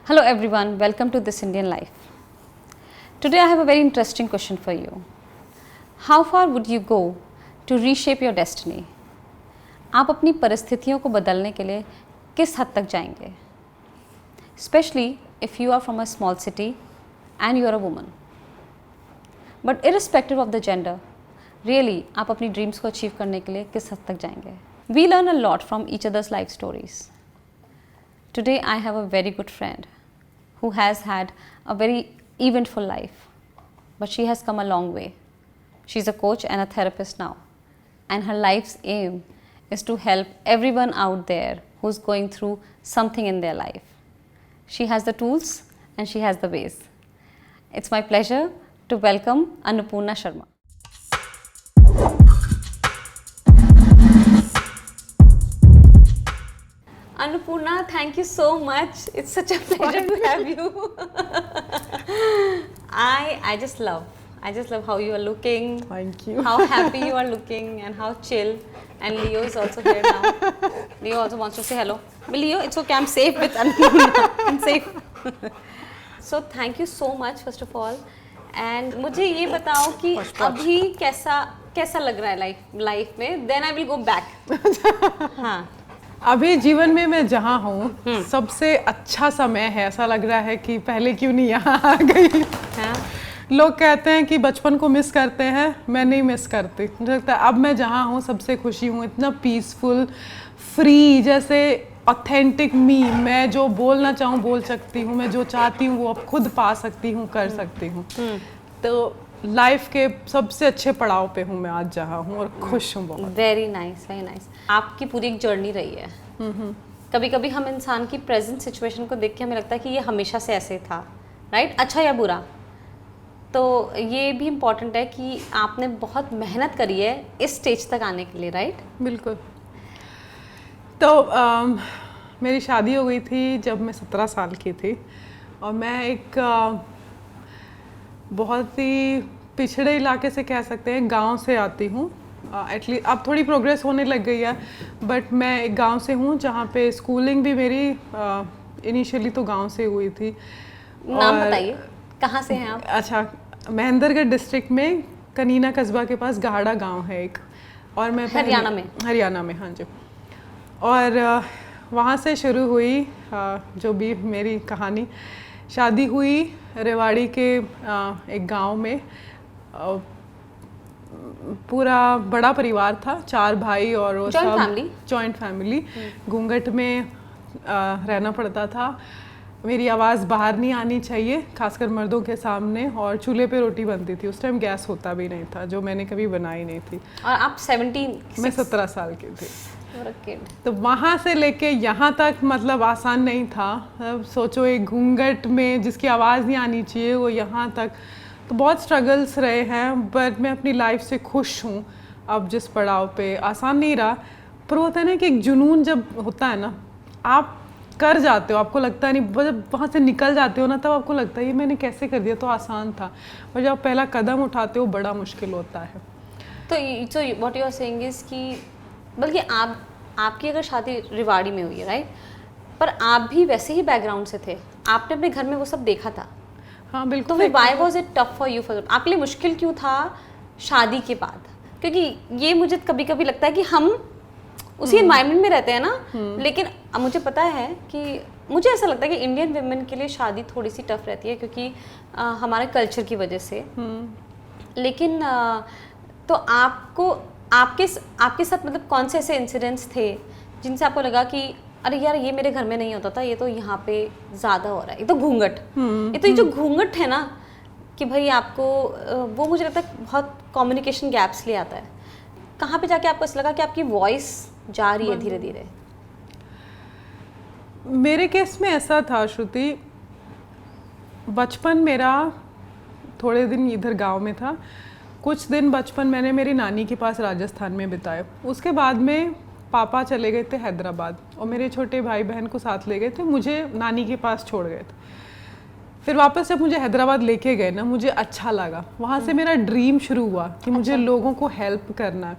Hello everyone, welcome to This Indian Life. Today I have a very interesting question for you. How far would you go to reshape your destiny? आप अपनी परिस्थितियों को बदलने के लिए किस हद तक जाएंगे? Especially if you are from a small city and you are a woman. But irrespective of the gender, really आप अपनी dreams को achieve करने के लिए किस हद तक जाएंगे? We learn a lot from each other's life stories. Today I have a very good friend who has had a very eventful life, but she has come a long way. She's a coach and a therapist now, and her life's aim is to help everyone out there who's going through something in their life. She has the tools and she has the ways. It's my pleasure to welcome Annapurna Sharma. Annapurna, thank you so much. It's such a pleasure to have you. I just love how you are looking. Thank you. How happy you are looking and how chill. And Leo is also here now. Leo also wants to say hello. But Leo, it's okay. I'm safe with Annapurna. I'm safe. So thank you so much first of all. And मुझे ये बताओ कि अभी कैसा लग रहा है life में? Then I will go back. हाँ. अभी जीवन में मैं जहाँ हूँ सबसे अच्छा समय है. ऐसा लग रहा है कि पहले क्यों नहीं यहाँ आ गई. हाँ. लोग कहते हैं कि बचपन को मिस करते हैं, मैं नहीं मिस करती. मुझे लगता है अब मैं जहाँ हूँ सबसे खुशी हूँ. इतना पीसफुल, फ्री, जैसे ऑथेंटिक मी. मैं जो बोलना चाहूँ बोल सकती हूँ, मैं जो चाहती हूँ वो अब खुद पा सकती हूँ, कर सकती हूँ. तो लाइफ के सबसे अच्छे पड़ाव पे हूँ मैं आज जहाँ हूँ और खुश हूँ बहुत. Very nice, very nice. आपकी पूरी एक जर्नी रही है. कभी कभी हम इंसान की प्रेजेंट सिचुएशन को देख के हमें लगता है कि ये हमेशा से ऐसे था, राइट? अच्छा या बुरा. तो ये भी इम्पॉर्टेंट है कि आपने बहुत मेहनत करी है इस स्टेज तक आने के लिए, राइट? बिल्कुल. तो मेरी शादी हो गई थी जब मैं 17 साल की थी और मैं एक बहुत ही पिछड़े इलाके से कह सकते हैं, गांव से आती हूँ. एटलीस्ट अब थोड़ी प्रोग्रेस होने लग गई है, बट मैं एक गांव से हूँ जहाँ पे स्कूलिंग भी मेरी इनिशियली तो गांव से हुई थी. नाम बताइए, कहाँ से हैं आप? अच्छा, महेंद्रगढ़ डिस्ट्रिक्ट में कनीना कस्बा के पास गाहड़ा गांव है एक. और मैं हरियाणा में, हाँ जी. और वहाँ से शुरू हुई जो भी मेरी कहानी. शादी हुई रेवाड़ी के एक गांव में. पूरा बड़ा परिवार था, 4 भाई और वो सब जॉइंट फैमिली. घूंघट में रहना पड़ता था. मेरी आवाज़ बाहर नहीं आनी चाहिए, खासकर मर्दों के सामने. और चूल्हे पे रोटी बनती थी. उस टाइम गैस होता भी नहीं था, जो मैंने कभी बनाई नहीं थी. और आप 17? मैं 17 साल की थी. तो वहाँ से लेके यहाँ तक मतलब आसान नहीं था. अब सोचो एक घूंघट में जिसकी आवाज़ नहीं आनी चाहिए वो यहाँ तक. तो बहुत स्ट्रगल्स रहे हैं, बट मैं अपनी लाइफ से खुश हूँ. अब जिस पड़ाव पे आसान नहीं रहा, पर होता है ना कि एक जुनून जब होता है ना, आप कर जाते हो, आपको लगता है नहीं, जब वहाँ से निकल जाते हो ना तब आपको लगता है ये मैंने कैसे कर दिया, तो आसान था. और जब पहला कदम उठाते हो बड़ा मुश्किल होता है. तो what you are saying is कि बल्कि आपकी अगर शादी रेवाड़ी में हुई है, राइट, पर आप भी वैसे ही बैकग्राउंड से थे, आपने अपने घर में वो सब देखा था. हाँ बिल्कुल. तो फिर why was it tough for you? आपके लिए मुश्किल क्यों था शादी के बाद? क्योंकि ये मुझे कभी कभी लगता है कि हम उसी एनवायरनमेंट में रहते हैं ना, लेकिन मुझे पता है कि मुझे ऐसा लगता है कि इंडियन वुमेन के लिए शादी थोड़ी सी टफ रहती है क्योंकि हमारे कल्चर की वजह से. लेकिन तो आपके साथ मतलब कौन से ऐसे इंसिडेंट्स थे जिनसे आपको लगा कि अरे यार ये मेरे घर में नहीं होता था, ये तो यहाँ पे ज़्यादा हो रहा है, ये तो घूंघट, ये जो घूंघट है ना कि भाई आपको वो मुझे लगता है बहुत कम्युनिकेशन गैप्स ले आता है. कहाँ पे जाके आपको ऐसा लगा कि आपकी वॉइस जा रही है धीरे धीरे? मेरे केस में ऐसा था श्रुति, बचपन मेरा थोड़े दिन इधर गांव में था. कुछ दिन बचपन मैंने मेरी नानी के पास राजस्थान में बिताए. उसके बाद में पापा चले गए थे हैदराबाद और मेरे छोटे भाई बहन को साथ ले गए थे, मुझे नानी के पास छोड़ गए थे. फिर वापस जब मुझे हैदराबाद लेके गए ना, मुझे अच्छा लगा। वहाँ से मेरा ड्रीम शुरू हुआ कि मुझे लोगों को हेल्प करना है।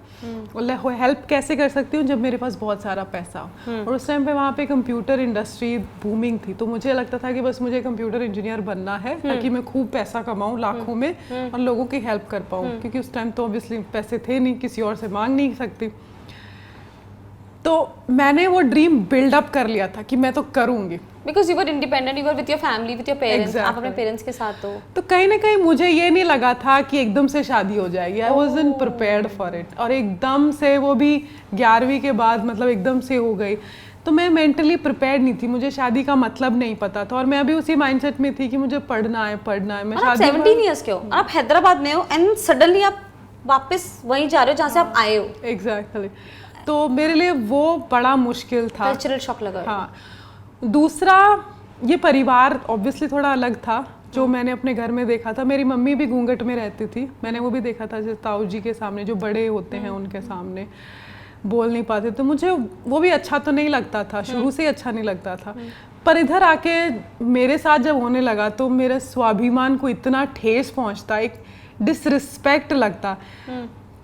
और हेल्प कैसे कर सकती हूँ जब मेरे पास बहुत सारा पैसा हो। और उस टाइम पे वहाँ पे कंप्यूटर इंडस्ट्री बूमिंग थी, तो मुझे लगता था कि बस मुझे कंप्यूटर इंजीनियर बनना है ताकि मैं खूब पैसा कमाऊँ लाखों में और लोगों की हेल्प कर पाऊँ, क्योंकि उस टाइम तो ऑब्वियसली पैसे थे नहीं, किसी और से मांग नहीं सकती। तो मैंने वो ड्रीम बिल्ड अप कर लिया था कि मैं तो करूँगी। Because you were independent, you were with your family, with your parents, आप अपने पेरेंट्स के साथ हो। तो कहीं ना कहीं मुझे ये नहीं लगा था कि एकदम से शादी हो जाएगी। I wasn't prepared for it. और एकदम से वो भी 11वीं के बाद मतलब एकदम से हो गई, तो मैं मेंटली प्रिपेयर्ड नहीं थी। मुझे शादी का मतलब नहीं पता था और मैं अभी उसी माइंडसेट में थी कि मुझे पढ़ना है पढ़ना है। मैं शादी 17 इयर्स के हो और आप हैदराबाद में हो एंड सडनली आप वापस वहीं जा रहे हो जहाँ से आप आए हो। एग्जैक्टली। तो मेरे लिए वो बड़ा मुश्किल था, कल्चरल शॉक लगा। हाँ। दूसरा, ये परिवार ऑब्वियसली थोड़ा अलग था जो मैंने अपने घर में देखा था। मेरी मम्मी भी घूंघट में रहती थी, मैंने वो भी देखा था, जैसे ताऊ जी के सामने जो बड़े होते हैं उनके सामने बोल नहीं पाते, तो मुझे वो भी अच्छा तो नहीं लगता था, शुरू से ही अच्छा नहीं लगता था। पर इधर आके मेरे साथ जब होने लगा तो मेरे स्वाभिमान को इतना ठेस पहुंचता, एक डिसरिस्पेक्ट लगता।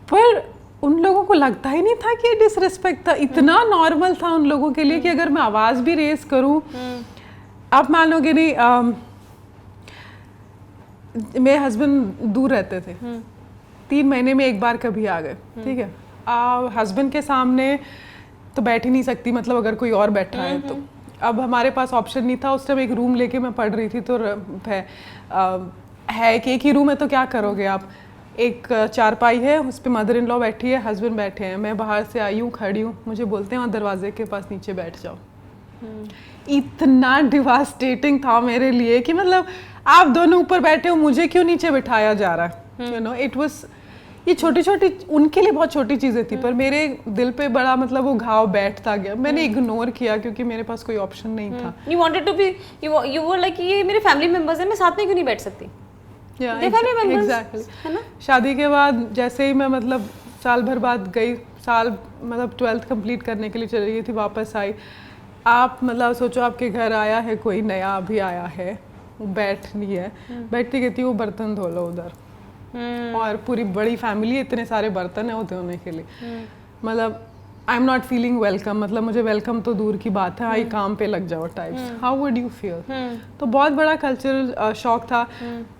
पर उन लोगों को लगता ही नहीं था कि ये डिसरिस्पेक्ट था, इतना नॉर्मल था उन लोगों के लिए कि अगर मैं आवाज़ भी रेस करूं, आप मानोगे नहीं, मेरे हस्बैंड दूर रहते थे, 3 महीने में एक बार कभी आ गए, ठीक है। हस्बैंड के सामने तो बैठ ही नहीं सकती, मतलब अगर कोई और बैठा है तो। अब हमारे पास ऑप्शन नहीं था, उस टाइम एक रूम लेके मैं पढ़ रही थी, तो है कि एक ही रूम है तो क्या करोगे आप। एक चारपाई है, उस पर मदर इन लॉ बैठी है, हस्बैंड बैठे हैं, मैं बाहर से आई हूँ, खड़ी हूँ, मुझे बोलते हैं वहाँ दरवाजे के पास नीचे बैठ जाओ। इतना डिवास्टेटिंग था मेरे लिए कि मतलब आप दोनों ऊपर बैठे हो, मुझे क्यों नीचे बिठाया जा रहा है, यू नो। इट वाज, ये छोटी छोटी उनके लिए बहुत छोटी चीज़ें थी, पर मेरे दिल पे बड़ा मतलब वो घाव बैठता गया। मैंने इग्नोर किया क्योंकि मेरे पास कोई ऑप्शन नहीं था। You wanted to be, you were like ये मेरे फैमिली मेंबर्स हैं, मैं साथ में क्यों नहीं बैठ सकती। एग्जैक्टली, है ना। शादी के बाद जैसे ही मैं मतलब साल भर बाद गई, साल मतलब 12th कंप्लीट करने के लिए चली गई थी, वापस आई। आप मतलब सोचो आपके घर आया है कोई नया, अभी आया है, वो बैठ नहीं है, बैठती कहती वो बर्तन धो लो उधर, और पूरी बड़ी फैमिली है, इतने सारे बर्तन है वो धोने के लिए। मतलब आई एम नॉट फीलिंग वेलकम, मतलब मुझे वेलकम तो दूर की बात है, आई काम पे लग जाओ types. How would you feel. तो बहुत बड़ा कल्चरल शॉक था।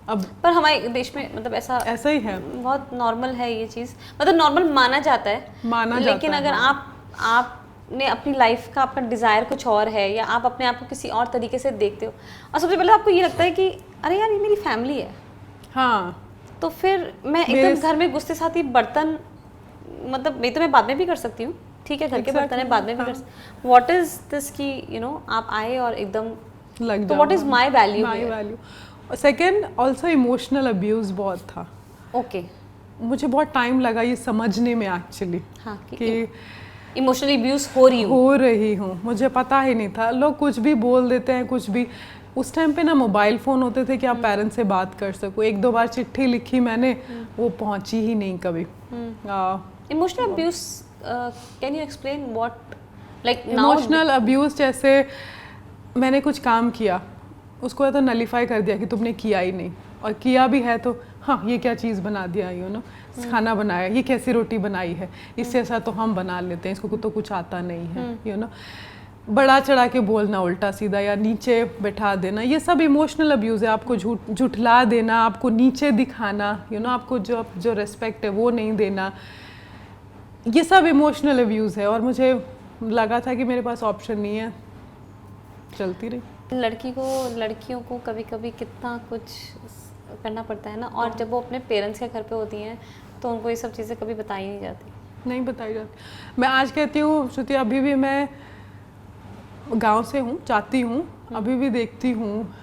अब पर हमारे देश में मतलब ऐसा ही है, बहुत नॉर्मल है ये चीज़, मतलब नॉर्मल माना जाता है, लेकिन अगर आपने अपनी लाइफ का आपका डिज़ायर कुछ और है, या आप अपने आप को किसी और तरीके से देखते हो, और सबसे पहले आपको ये लगता है कि अरे यार ये मेरी फैमिली है, हाँ, तो फिर मैं एकदम घर में घुसते साथ ही बर्तन, मतलब मैं बाद में भी कर सकती हूँ, ठीक है, घर के बर्तन है, बाद में भी कर सकती। व्हाट इज दिस कि यू नो आप आए और एकदम लग तो what is my value. Second, also emotional abuse बहुत था। ओके, मुझे बहुत टाइम लगा ये समझने में एक्चुअली, हाँ, कि इमोशनली अब्यूज हो रही हूँ, मुझे पता ही नहीं था। लोग कुछ भी बोल देते हैं, कुछ भी। उस टाइम पे ना मोबाइल फ़ोन होते थे कि आप पेरेंट्स से बात कर सको। 1-2 बार चिट्ठी लिखी मैंने, वो पहुंची ही नहीं कभी। Emotional abuse, can you explain what like now. Emotional abuse जैसे मैंने कुछ काम किया, उसको या तो नलीफाई कर दिया कि तुमने किया ही नहीं, और किया भी है तो हाँ ये क्या चीज़ बना दिया, यू नो, खाना बनाया, ये कैसी रोटी बनाई है, इससे ऐसा तो हम बना लेते हैं, इसको तो कुछ आता नहीं है, यू नो। बड़ा चढ़ा के बोलना उल्टा सीधा, या नीचे बैठा देना, ये सब इमोशनल अब्यूज़ है। आपको झुठला देना, आपको नीचे दिखाना, यू नो, आपको जो रिस्पेक्ट है वो नहीं देना, ये सब इमोशनल अब्यूज़ है। और मुझे लगा था कि मेरे पास ऑप्शन नहीं है, चलती रही। लड़कियों को कभी कभी कितना कुछ करना पड़ता है ना, और जब वो अपने पेरेंट्स के घर पे होती हैं तो उनको ये सब चीज़ें कभी बताई नहीं जाती। नहीं बताई जाती। मैं आज कहती हूँ श्रुति, अभी भी मैं गांव से हूँ, चाहती हूँ, अभी भी देखती हूँ,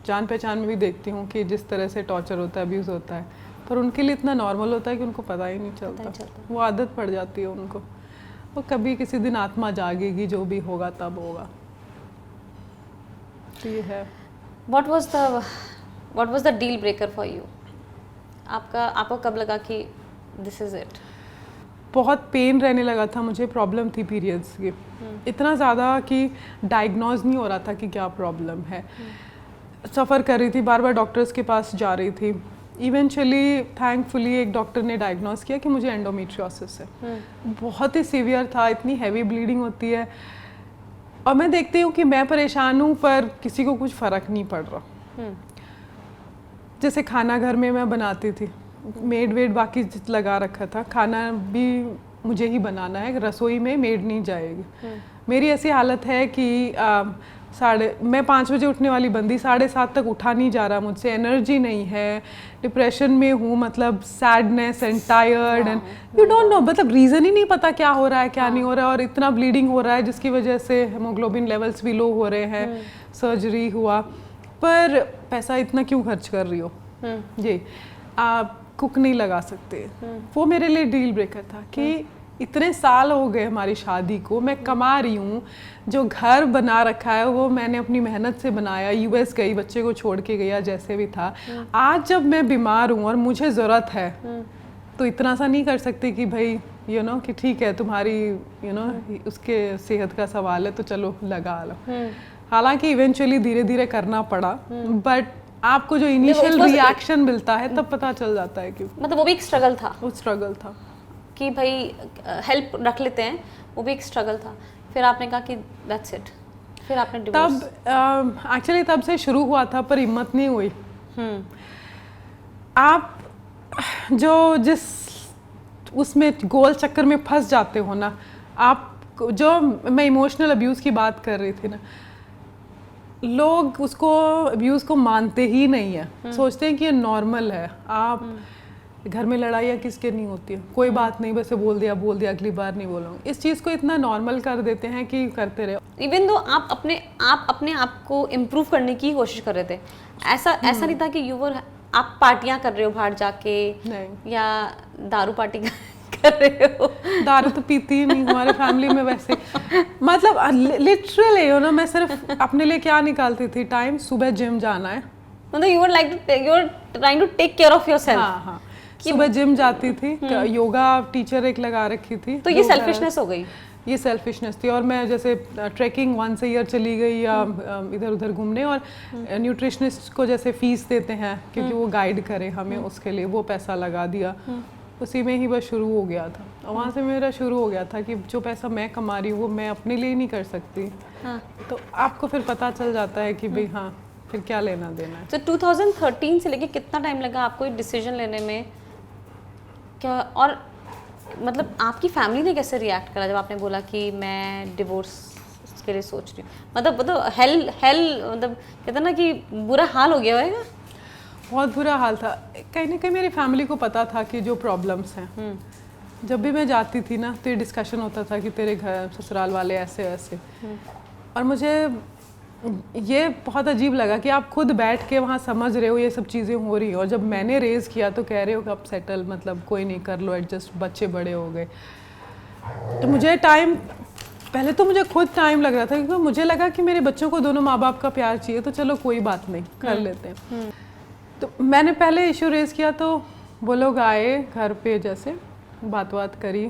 जान पहचान में भी देखती हूँ कि जिस तरह से टॉर्चर होता है, अब्यूज़ होता है, पर उनके लिए इतना नॉर्मल होता है कि उनको पता ही नहीं चलता। वो आदत पड़ जाती है उनको। वो कभी किसी दिन आत्मा जागेगी, जो भी होगा तब होगा। तो ये है। What was the deal breaker for you? आपको कब लगा कि this is it? बहुत पेन रहने लगा था मुझे, प्रॉब्लम थी पीरियड्स की, इतना ज़्यादा कि डायग्नोज नहीं हो रहा था कि क्या प्रॉब्लम है। सफ़र कर रही थी, बार बार डॉक्टर्स के पास जा रही थी। इवेंचुअली थैंकफुली एक डॉक्टर ने डायग्नोस किया कि मुझे एंडोमेट्रियोसिस है। बहुत ही सीवियर था, इतनी हैवी ब्लीडिंग होती है, और मैं देखती हूँ कि मैं परेशान हूँ पर किसी को कुछ फ़र्क नहीं पड़ रहा। जैसे खाना घर में मैं बनाती थी, मेड वेड बाकी लगा रखा था, खाना भी मुझे ही बनाना है, रसोई में मेड नहीं जाएगी। मेरी ऐसी हालत है कि मैं 5 बजे उठने वाली बंदी 7:30 तक उठा नहीं जा रहा मुझसे, एनर्जी नहीं है, डिप्रेशन में हूँ, मतलब sadness and tired and you don't know, मतलब रीज़न ही नहीं पता क्या हो रहा है क्या नहीं हो रहा है, और इतना ब्लीडिंग हो रहा है जिसकी वजह से हेमोग्लोबिन लेवल्स भी लो हो रहे हैं, सर्जरी हुआ, पर पैसा इतना क्यों खर्च कर रही हो, जी आप कुक नहीं लगा सकते। वो मेरे लिए डील ब्रेकर था कि इतने साल हो गए हमारी शादी को, मैं कमा रही हूँ, जो घर बना रखा है वो मैंने अपनी मेहनत से बनाया, यूएस गई, बच्चे को छोड़ के गया, जैसे भी था। आज जब मैं बीमार हूँ और मुझे ज़रूरत है, तो इतना सा नहीं कर सकती कि भाई यू नो कि ठीक है तुम्हारी यू नो उसके सेहत का सवाल है तो चलो लगा लो। हालांकि इवेंचुअली धीरे धीरे करना पड़ा, बट आपको जो इनिशियल रिएक्शन मिलता है तब पता चल जाता है कि मतलब वो भी एक स्ट्रगल था, वो स्ट्रगल था कि भाई हेल्प रख लेते हैं, वो भी एक स्ट्रगल था। फिर आपने कहा कि दैट्स इट, फिर आपने डिवोर्स। तब एक्चुअली तब से शुरू हुआ था पर हिम्मत नहीं हुई। आप जो जिस उसमें गोल चक्कर में फंस जाते हो ना, आप जो मैं इमोशनल अब्यूज़ की बात कर रही थी ना, लोग उसको अब्यूज़ को मानते ही नहीं है, सोचते हैं कि ये नॉर्मल है। आप घर में लड़ाइयाँ किसके नहीं होती है, कोई बात नहीं, वैसे बोल दिया अगली बार नहीं बोलूँगी, इस चीज़ को इतना नॉर्मल कर देते हैं कि करते रहे। इवन दो आप अपने आप को इम्प्रूव करने की कोशिश कर रहे थे, ऐसा नहीं था कि आप पार्टियां कर रहे हो बाहर जाके, नहीं, या दारू पार्टी कर रहे हो। दारू तो पीती ही नहीं हमारे फैमिली में वैसे, मतलब लिटरली यू नो मैं सिर्फ अपने लिए क्या निकालती थी टाइम, सुबह जिम जाना है, मतलब you are trying to take care of yourself. हाँ, सुबह जिम जाती थी, योगा टीचर एक लगा रखी थी, तो ये सेल्फिशनेस हो गई, ये सेल्फिशनेस थी। और मैं जैसे ट्रैकिंग 1 ईयर चली गई या इधर उधर घूमने, और न्यूट्रिशनिस्ट को जैसे फीस देते हैं क्योंकि वो गाइड करे हमें, उसके लिए वो पैसा लगा दिया, उसी में ही बस शुरू हो गया था। और वहाँ से मेरा शुरू हो गया था कि जो पैसा मैं कमा रही हूँ वो मैं अपने लिए नहीं कर सकती। तो आपको फिर पता चल जाता है कि भाई हाँ फिर क्या लेना देना है। तो 2013 से लेके कितना टाइम लगा आपको ये डिसीजन लेने में, क्या, और मतलब आपकी फैमिली ने कैसे रिएक्ट करा जब आपने बोला कि मैं डिवोर्स के लिए सोच रही हूँ? मतलब हेल मतलब कहते हैं ना कि बुरा हाल हो गया होगा। बहुत बुरा हाल था, कहीं ना कहीं मेरी फैमिली को पता था कि जो प्रॉब्लम्स हैं। जब भी मैं जाती थी ना तो ये डिस्कशन होता था कि तेरे घर ससुराल वाले ऐसे ऐसे, और मुझे ये बहुत अजीब लगा कि आप खुद बैठ के वहाँ समझ रहे हो ये सब चीज़ें हो रही हैं, और जब मैंने रेज़ किया तो कह रहे हो कि अब सेटल, मतलब कोई नहीं, कर लो एडजस्ट, बच्चे बड़े हो गए। तो मुझे टाइम, पहले तो मुझे खुद टाइम लग रहा था क्योंकि मुझे लगा कि मेरे बच्चों को दोनों माँ बाप का प्यार चाहिए, तो चलो कोई बात नहीं कर लेते हैं। तो मैंने पहले इशू रेज़ किया तो वो लोग आए घर पे, जैसे बात करी,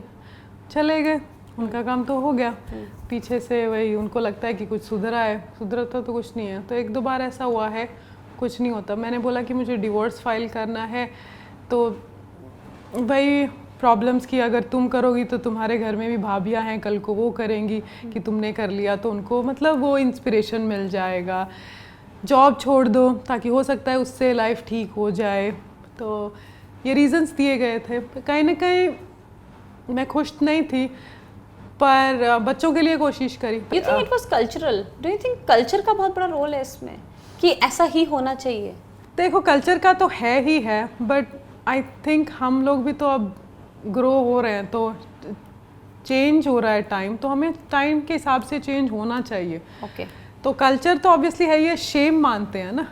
चले गए, उनका काम तो हो गया। पीछे से वही उनको लगता है कि कुछ सुधरा है, सुधरता तो कुछ नहीं है। तो 1-2 बार ऐसा हुआ है, कुछ नहीं होता। मैंने बोला कि मुझे डिवोर्स फाइल करना है, तो भाई प्रॉब्लम्स की अगर तुम करोगी तो तुम्हारे घर में भी भाभियाँ हैं, कल को वो करेंगी कि तुमने कर लिया, तो उनको मतलब वो इंस्पिरेशन मिल जाएगा। जॉब छोड़ दो ताकि हो सकता है उससे लाइफ ठीक हो जाए। तो ये रीजंस दिए गए थे। कहीं ना कहीं मैं खुश नहीं थी, पर बच्चों के लिए कोशिश करी। You think it was cultural? Do you think culture का बहुत बड़ा रोल है इसमें कि ऐसा ही होना चाहिए? देखो कल्चर का तो है ही है, बट आई थिंक हम लोग भी तो अब ग्रो हो रहे हैं, तो चेंज हो रहा है टाइम, तो हमें टाइम के हिसाब से चेंज होना चाहिए। ओके। तो कल्चर तो ऑब्वियसली है, ये शेम मानते हैं ना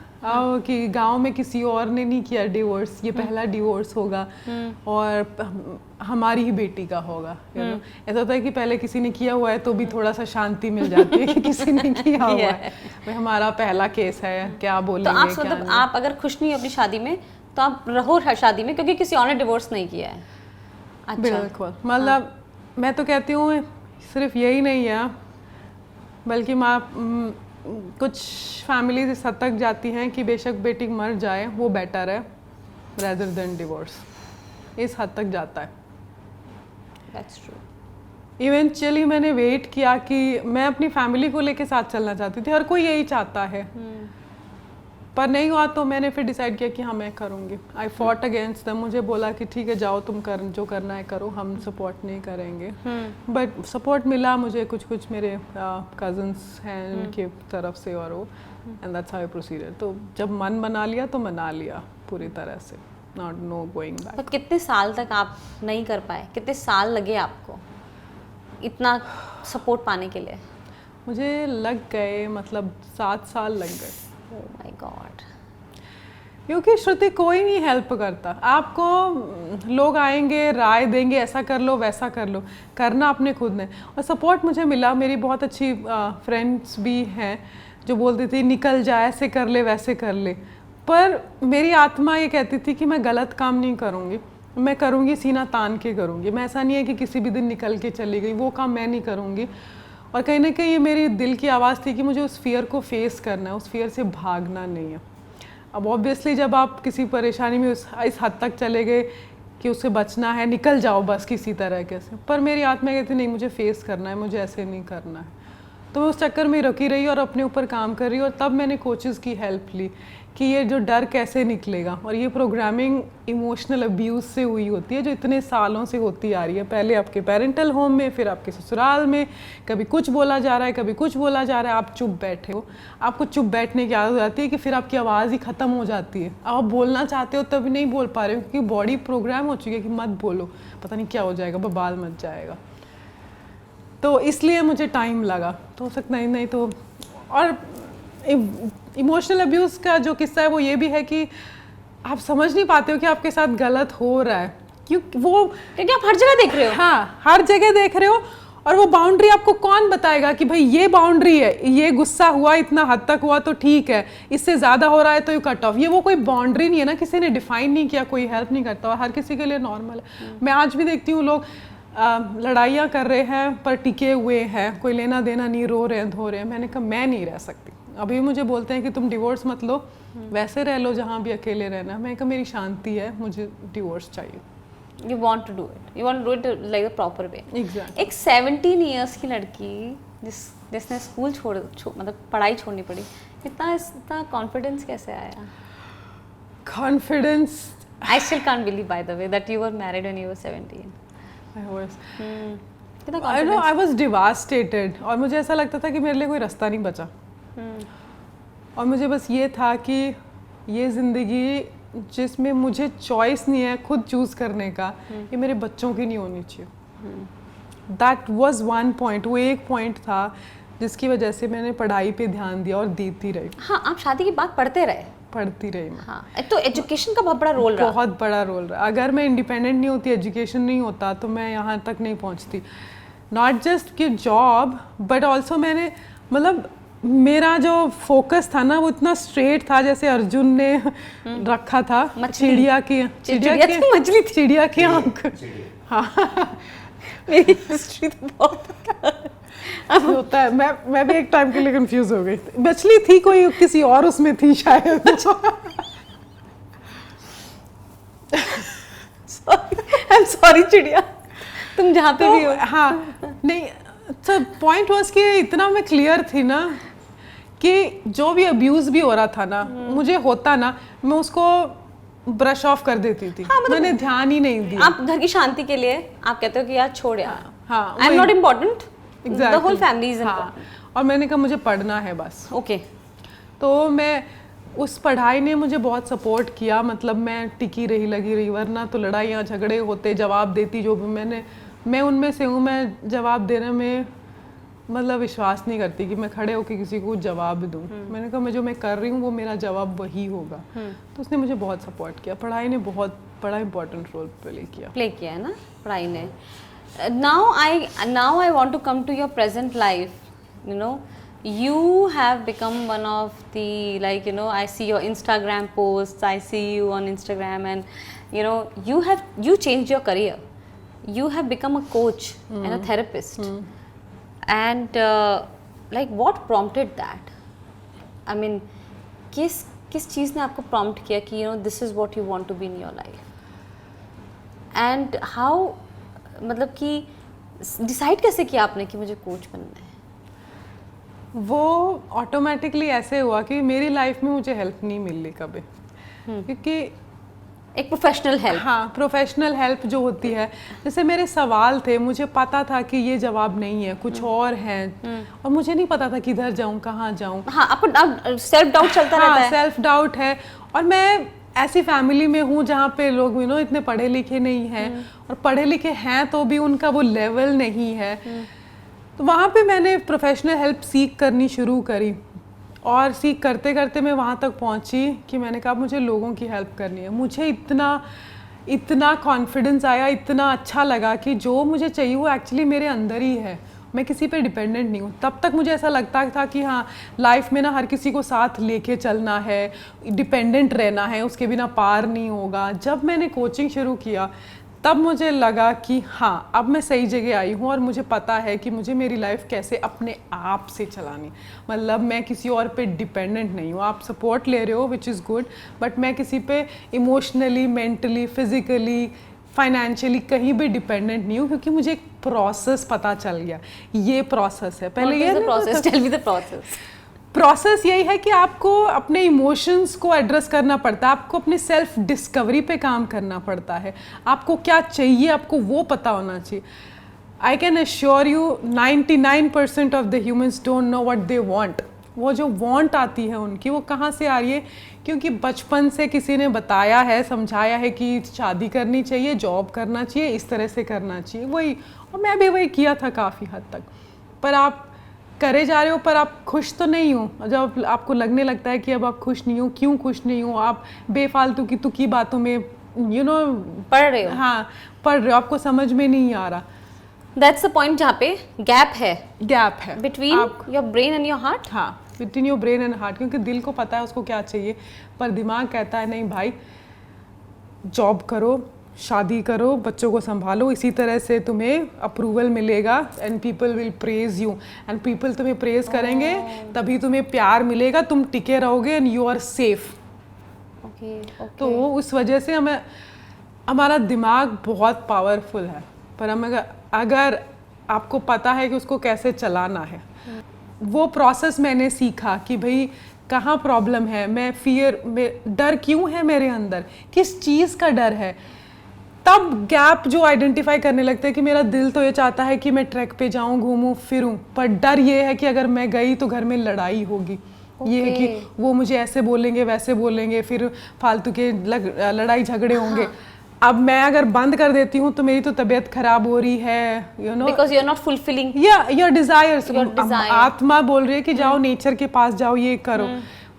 कि गांव में किसी और ने नहीं किया डिवोर्स, ये पहला डिवोर्स होगा और हमारी ही बेटी का होगा। ऐसा होता है कि पहले किसी ने किया हुआ है तो भी थोड़ा सा शांति मिल जाती है कि किसी ने किया हुआ है, भाई हमारा पहला केस है, क्या बोलेंगे। तो आप मतलब आप अगर खुश नहीं हो अपनी शादी में तो आप रहो शादी में, क्योंकि किसी और ने डिवोर्स नहीं किया है। अच्छा, बिल्कुल। मतलब मैं तो कहती हूँ सिर्फ यही नहीं है, बल्कि कुछ फैमिलीज इस हद तक जाती हैं कि बेशक बेटी मर जाए वो बेटर है रेदर देन डिवोर्स, इस हद तक जाता है। That's true. इवेंचुअली मैंने वेट किया कि मैं अपनी फैमिली को लेके साथ चलना चाहती थी, हर कोई यही चाहता है, पर नहीं हुआ तो मैंने फिर डिसाइड किया कि हाँ मैं करूँगी। आई फॉट अगेंस्ट देम, मुझे बोला कि ठीक है जाओ तुम कर जो करना है करो, हम सपोर्ट नहीं करेंगे। बट सपोर्ट मिला मुझे, कुछ मेरे कजन्स हैं उनकी तरफ से, और वो and that's how I proceeded. तो जब मन बना लिया तो मना लिया पूरी तरह से, नॉट नो गोइंग बैक। पर कितने साल तक आप नहीं कर पाए, कितने साल लगे आपको इतना सपोर्ट पाने के लिए? मुझे लग गए मतलब 7 साल लग गए। ओह माय गॉड। क्योंकि श्रुति कोई नहीं हेल्प करता आपको, लोग आएंगे राय देंगे ऐसा कर लो वैसा कर लो, करना आपने खुद ने। और सपोर्ट मुझे मिला, मेरी बहुत अच्छी फ्रेंड्स भी हैं जो बोलती थी निकल जा, ऐसे कर ले वैसे कर ले, पर मेरी आत्मा ये कहती थी कि मैं गलत काम नहीं करूँगी, मैं करूँगी सीना तान के करूँगी। मैं ऐसा नहीं है कि किसी भी दिन निकल के चली गई, वो काम मैं नहीं करूँगी। और कहीं ना कहीं ये मेरी दिल की आवाज़ थी कि मुझे उस फियर को फेस करना है, उस फियर से भागना नहीं है। अब ऑब्वियसली जब आप किसी परेशानी में इस हद तक चले गए कि उससे बचना है, निकल जाओ बस किसी तरह के से, पर मेरी आत्मा कहती नहीं मुझे फेस करना है, मुझे ऐसे नहीं करना है। तो मैं उस चक्कर में रुकी रही और अपने ऊपर काम कर रही, और तब मैंने कोचेज़ की हेल्प ली कि ये जो डर कैसे निकलेगा। और ये प्रोग्रामिंग इमोशनल अब्यूज़ से हुई होती है जो इतने सालों से होती आ रही है, पहले आपके पेरेंटल होम में, फिर आपके ससुराल में, कभी कुछ बोला जा रहा है कभी कुछ बोला जा रहा है, आप चुप बैठे हो, आपको चुप बैठने की आदत हो जाती है कि फिर आपकी आवाज़ ही ख़त्म हो जाती है, आप बोलना चाहते हो तभी नहीं बोल पा रहे हो क्योंकि बॉडी प्रोग्राम हो चुकी है कि मत बोलो, पता नहीं क्या हो जाएगा, बवाल मच जाएगा। तो इसलिए मुझे टाइम लगा, तो हो सकता नहीं तो। और इमोशनल अब्यूज़ का जो किस्सा है वो ये भी है कि आप समझ नहीं पाते हो कि आपके साथ गलत हो रहा है, क्योंकि आप हर जगह देख रहे हो। हाँ, हर जगह देख रहे हो, और वो बाउंड्री आपको कौन बताएगा कि भाई ये बाउंड्री है, ये गुस्सा हुआ इतना हद तक हुआ तो ठीक है, इससे ज़्यादा हो रहा है तो यू कट ऑफ। ये वो कोई बाउंड्री नहीं है ना, किसी ने डिफाइन नहीं किया, कोई हेल्प नहीं करता, और हर किसी के लिए नॉर्मल है। मैं आज भी देखती हूँ लोग लड़ाइयाँ कर रहे हैं पर टिके हुए हैं, कोई लेना देना नहीं, रो रहे हैं धो रहे हैं। मैंने कहा मैं नहीं रह सकती। अभी मुझे बोलते हैं कि तुम डिवोर्स मत लो, वैसे रह लो जहाँ भी अकेले रहना। मैं कहा मेरी शांति है, मुझे डिवोर्स चाहिए। You want to do it. You want to do it like the proper way. Exactly. एक 17 years की लड़की जिसने स्कूल मतलब पढ़ाई छोड़नी पड़ी, इतना कॉन्फिडेंस कैसे आया? Confidence. I still can't believe, by the way, that you were married when you were 17. I was. कितना I know, I was devastated. और मुझे ऐसा लगता था कि मेरे लिए कोई रास्ता नहीं बचा। और मुझे बस ये था कि ये ज़िंदगी जिसमें मुझे चॉइस नहीं है खुद चूज़ करने का, ये मेरे बच्चों की नहीं होनी चाहिए। दैट वॉज वन पॉइंट, वो एक पॉइंट था जिसकी वजह से मैंने पढ़ाई पे ध्यान दिया और देती रही। हाँ, आप शादी के बाद पढ़ते रहे? पढ़ती रही मैं। हाँ, तो एजुकेशन का बहुत बड़ा रोल रहा। बहुत बड़ा रोल रहा। अगर मैं इंडिपेंडेंट नहीं होती, एजुकेशन नहीं होता, तो मैं यहाँ तक नहीं पहुँचती। नॉट जस्ट कि जॉब, बट ऑल्सो मैंने मतलब मेरा जो फोकस था ना वो इतना स्ट्रेट था जैसे अर्जुन ने रखा था चिड़िया की आंख। हाँ, मेरी हिस्ट्री तो बहुत होता है। मैं भी एक टाइम के लिए कंफ्यूज हो गई। मछली थी कोई, किसी और उसमें थी शायद। सॉरी चिड़िया, तुम जहाँ पे भी हो। हाँ, नहीं, पॉइंट वाज कि इतना मैं क्लियर थी ना कि जो भी अब्यूज भी हो रहा था ना, मुझे होता ना, मैं उसको ब्रश ऑफ कर देती थी। हाँ, मतलब मैंने ध्यान ही नहीं दिया। आप घर की शांति के लिए आप कहते हो कि यार छोड़ यार, हाँ, I am not important, the whole family is important. और मैंने कहा मुझे पढ़ना है बस। ओके। तो मैं उस पढ़ाई ने मुझे बहुत सपोर्ट किया, मतलब मैं टिकी रही, लगी रही, वरना तो लड़ाइयाँ झगड़े होते, जवाब देती जो भी मैं उनमें से हूँ। मैं जवाब देने में मतलब विश्वास नहीं करती कि मैं खड़े होकर किसी को जवाब दूँ। मैंने कहा मैं जो मैं कर रही हूँ वो मेरा जवाब वही होगा। तो उसने मुझे बहुत सपोर्ट किया। पढ़ाई ने बहुत बड़ा इम्पोर्टेंट रोल प्ले किया है ना पढ़ाई ने। now I want to come to your present life. You know, you have become one of the, like, you know, I see your Instagram posts, I see you on Instagram, and you know, you changed your career. You have become a coach and a therapist. And like, what prompted that? I mean किस किस चीज़ ने आपको prompt किया कि this is what you want to be in your life, and how, मतलब कि decide कैसे किया आपने कि मुझे कोच बनना है? वो ऑटोमेटिकली ऐसे हुआ कि मेरी लाइफ में मुझे हेल्प नहीं मिल रही कभी, क्योंकि एक प्रोफेशनल हेल्प। हाँ, प्रोफेशनल हेल्प जो होती है, जैसे मेरे सवाल थे, मुझे पता था कि ये जवाब नहीं है, कुछ और है, और मुझे नहीं पता था किधर जाऊँ, कहाँ जाऊँ। हाँ, आपको सेल्फ डाउट चलता रहता है। सेल्फ डाउट है, और मैं ऐसी फैमिली में हूँ जहाँ पे लोग इतने पढ़े लिखे नहीं हैं, और पढ़े लिखे हैं तो भी उनका वो लेवल नहीं है। तो वहाँ पे मैंने प्रोफेशनल हेल्प सीख करनी शुरू करी, और सीख करते करते मैं वहाँ तक पहुँची कि मैंने कहा मुझे लोगों की हेल्प करनी है। मुझे इतना कॉन्फिडेंस आया, इतना अच्छा लगा कि जो मुझे चाहिए वो एक्चुअली मेरे अंदर ही है, मैं किसी पे डिपेंडेंट नहीं हूँ। तब तक मुझे ऐसा लगता था कि हाँ, लाइफ में ना हर किसी को साथ लेके चलना है, डिपेंडेंट रहना है, उसके बिना पार नहीं होगा। जब मैंने कोचिंग शुरू किया तब मुझे लगा कि हाँ, अब मैं सही जगह आई हूँ, और मुझे पता है कि मुझे मेरी लाइफ कैसे अपने आप से चलानी, मतलब मैं किसी और पे डिपेंडेंट नहीं हूँ। आप सपोर्ट ले रहे हो विच इज़ गुड, बट मैं किसी पे इमोशनली, मेंटली, फिजिकली, फाइनेंशियली कहीं भी डिपेंडेंट नहीं हूँ, क्योंकि मुझे एक प्रोसेस पता चल गया, ये प्रोसेस है। पहले ये process, tell me the process. Process यही है कि आपको अपने इमोशंस को एड्रेस करना पड़ता है, आपको अपनी सेल्फ डिस्कवरी पे काम करना पड़ता है, आपको क्या चाहिए आपको वो पता होना चाहिए। I can assure you 99% of the humans don't know what they want. वो जो वांट आती है उनकी, वो कहाँ से आ रही है? क्योंकि बचपन से किसी ने बताया है, समझाया है कि शादी करनी चाहिए, जॉब करना चाहिए, इस तरह से करना चाहिए, वही। और मैं भी वही किया था काफ़ी हद तक। पर आप करे जा रहे हो, पर आप खुश तो नहीं हो। जब आपको लगने लगता है कि अब आप खुश नहीं हो, क्यों खुश नहीं हो, आप बेफालतू की तुकी बातों में पढ़ रहे हो। हाँ, पढ़ रहे हो, आपको समझ में नहीं आ रहा। दैट्स द पॉइंट जहाँ पे गैप है between your brain and your heart. हाँ, between your brain and heart, क्योंकि दिल को पता है उसको क्या चाहिए, पर दिमाग कहता है नहीं भाई, जॉब करो, शादी करो, बच्चों को संभालो, इसी तरह से तुम्हें अप्रूवल मिलेगा, and people will praise you, and people तुम्हें प्रेज करेंगे, तभी तुम्हें प्यार मिलेगा, तुम टिके रहोगे, एंड यू आर सेफ। तो उस वजह से हमारा दिमाग बहुत पावरफुल है, पर अगर आपको पता है कि उसको कैसे चलाना है, वो प्रोसेस मैंने सीखा कि भाई कहाँ प्रॉब्लम है, डर क्यों है मेरे अंदर, किस चीज़ का डर है। तब गैप जो आइडेंटिफाई करने लगते हैं कि मेरा दिल तो ये चाहता है कि मैं ट्रैक पे जाऊं, घूमूं फिरूं, पर डर ये है कि अगर मैं गई तो घर में लड़ाई होगी। ये है कि वो मुझे ऐसे बोलेंगे, वैसे बोलेंगे, फिर फालतू के लड़ाई झगड़े होंगे। अब मैं अगर बंद कर देती हूँ तो मेरी तो तबीयत खराब हो रही है, because you are not fulfilling your desires. आत्मा बोल रही है कि जाओ नेचर के पास जाओ, ये करो,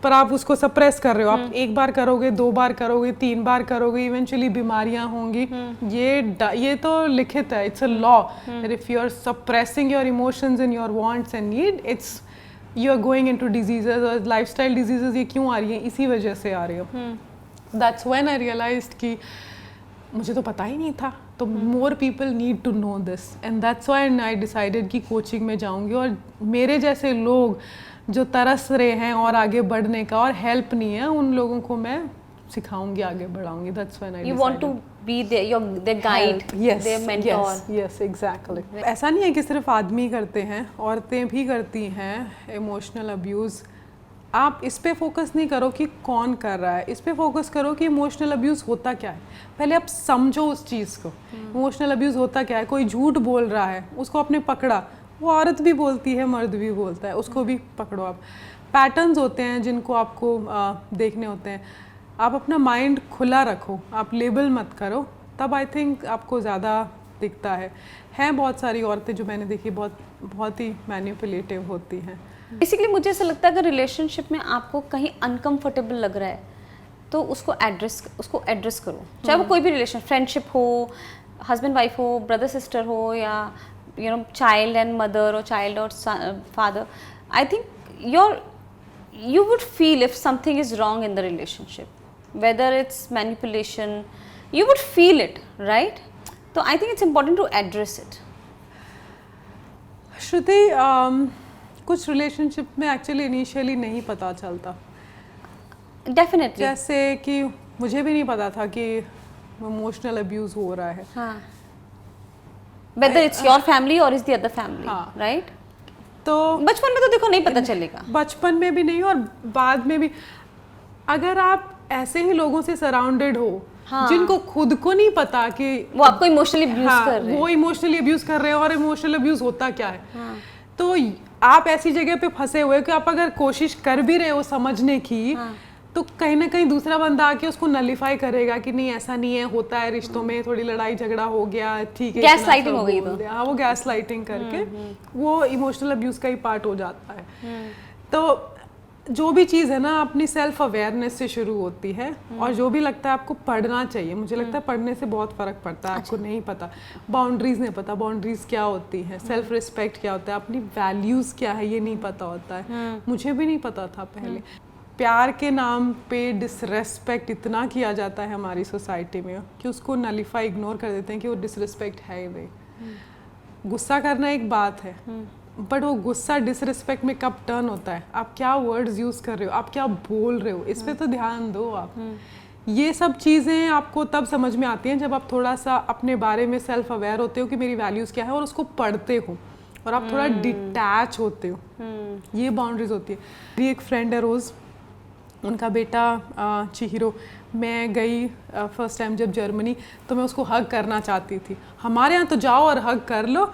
पर आप उसको सप्रेस कर रहे हो। आप एक बार करोगे, 2 बार करोगे, 3 बार करोगे, इवेंचुअली बीमारियां होंगी। ये तो लिखित है, it's a law that if you are suppressing your emotions and your wants and need, it's you are going into diseases. और लाइफस्टाइल डिजीजेस ये क्यों आ रही हैं? इसी वजह से आ रही हो। दैट्स व्हेन आई रियलाइज्ड कि मुझे तो पता ही नहीं था, तो more people need to know this, and that's why I decided कि कोचिंग में जाऊंगी, और मेरे जैसे लोग जो तरस रहे हैं और आगे बढ़ने का और हेल्प नहीं है, उन लोगों को मैं सिखाऊंगी, आगे बढ़ाऊंगी। That's when I want to be their guide, their mentor. Yes, exactly. ऐसा नहीं है कि सिर्फ आदमी करते हैं, औरतें भी करती हैं इमोशनल अब्यूज़। आप इस पे फोकस नहीं करो कि कौन कर रहा है, इस पे फोकस करो कि इमोशनल अब्यूज़ होता क्या है। पहले आप समझो उस चीज़ को, इमोशनल अब्यूज़ होता क्या है। कोई झूठ बोल रहा है, उसको आपने पकड़ा, वो औरत भी बोलती है, मर्द भी बोलता है, उसको भी पकड़ो आप। पैटर्न्स होते हैं जिनको आपको देखने होते हैं। आप अपना माइंड खुला रखो, आप लेबल मत करो, तब आई थिंक आपको ज़्यादा दिखता है। हैं बहुत सारी औरतें जो मैंने देखी, बहुत ही मैनिपुलेटिव होती हैं। बेसिकली मुझे ऐसा लगता है अगर रिलेशनशिप में आपको कहीं अनकंफर्टेबल लग रहा है तो उसको एड्रेस करो, चाहे वो कोई भी रिलेशन, फ्रेंडशिप हो, हस्बैंड वाइफ हो, ब्रदर सिस्टर हो, या चाइल्ड एंड मदर, और चाइल्ड और father. I think you would feel if something is wrong in the relationship, whether it's manipulation, you would feel it, right? So I think it's important to address it. Shruti, कुछ relationship में actually initially नहीं पता चलता, definitely. जैसे कि मुझे भी नहीं पता था कि इमोशनल अब्यूज हो रहा है। हाँ, whether it's your family or is the other family, हाँ। right? तो बचपन में तो देखो नहीं पता चलेगा, बचपन में भी नहीं और बाद में भी। अगर आप ऐसे ही लोगों से सराउंडेड हो हाँ। जिनको खुद को नहीं पता कि वो आपको इमोशनली अब्यूज हाँ, कर रहे हैं। वो इमोशनली अब्यूज कर रहे हैं और इमोशनल अब्यूज होता क्या है। हाँ। तो आप ऐसी जगह पे फंसे हुए कि आप अगर कोशिश कर भी रहे हो समझने की, हाँ। तो कहीं ना कहीं दूसरा बंदा आके उसको नलिफाई करेगा कि नहीं ऐसा नहीं है, होता है रिश्तों में, थोड़ी लड़ाई झगड़ा हो गया, ठीक है, गैस इतना लाइटिंग सब हो गई बोल तो। दिया। हाँ, वो गैस लाइटिंग करके वो इमोशनल अब्यूज का ही पार्ट हो जाता है। तो जो भी चीज़ है ना अपनी सेल्फ अवेयरनेस से शुरू होती है, और जो भी लगता है आपको पढ़ना चाहिए। मुझे लगता है पढ़ने से बहुत फर्क पड़ता है। आपको नहीं पता, बाउंड्रीज नहीं पता, बाउंड्रीज क्या होती है, सेल्फ रिस्पेक्ट क्या होता है, अपनी वैल्यूज क्या है, ये नहीं पता होता है। मुझे भी नहीं पता था पहले। प्यार के नाम पे डिसरेस्पेक्ट इतना किया जाता है हमारी सोसाइटी में कि उसको नलिफाई, इग्नोर कर देते हैं कि वो डिसरेस्पेक्ट है ही नहीं। गुस्सा करना एक बात है, बट वो गुस्सा डिसरिस्पेक्ट में कब टर्न होता है, आप क्या वर्ड्स यूज कर रहे हो, आप क्या बोल रहे हो, इस पे तो ध्यान दो आप। ये सब चीज़ें आपको तब समझ में आती हैं जब आप थोड़ा सा अपने बारे में सेल्फ अवेयर होते हो कि मेरी वैल्यूज़ क्या है, और उसको पढ़ते हो और आप थोड़ा डिटैच होते हो। ये बाउंड्रीज होती है। मेरी एक फ्रेंड है रोज़, उनका बेटा चिहिरो, मैं गई फर्स्ट टाइम जब जर्मनी, तो मैं उसको हग करना चाहती थी। हमारे यहाँ तो जाओ और हग कर लो,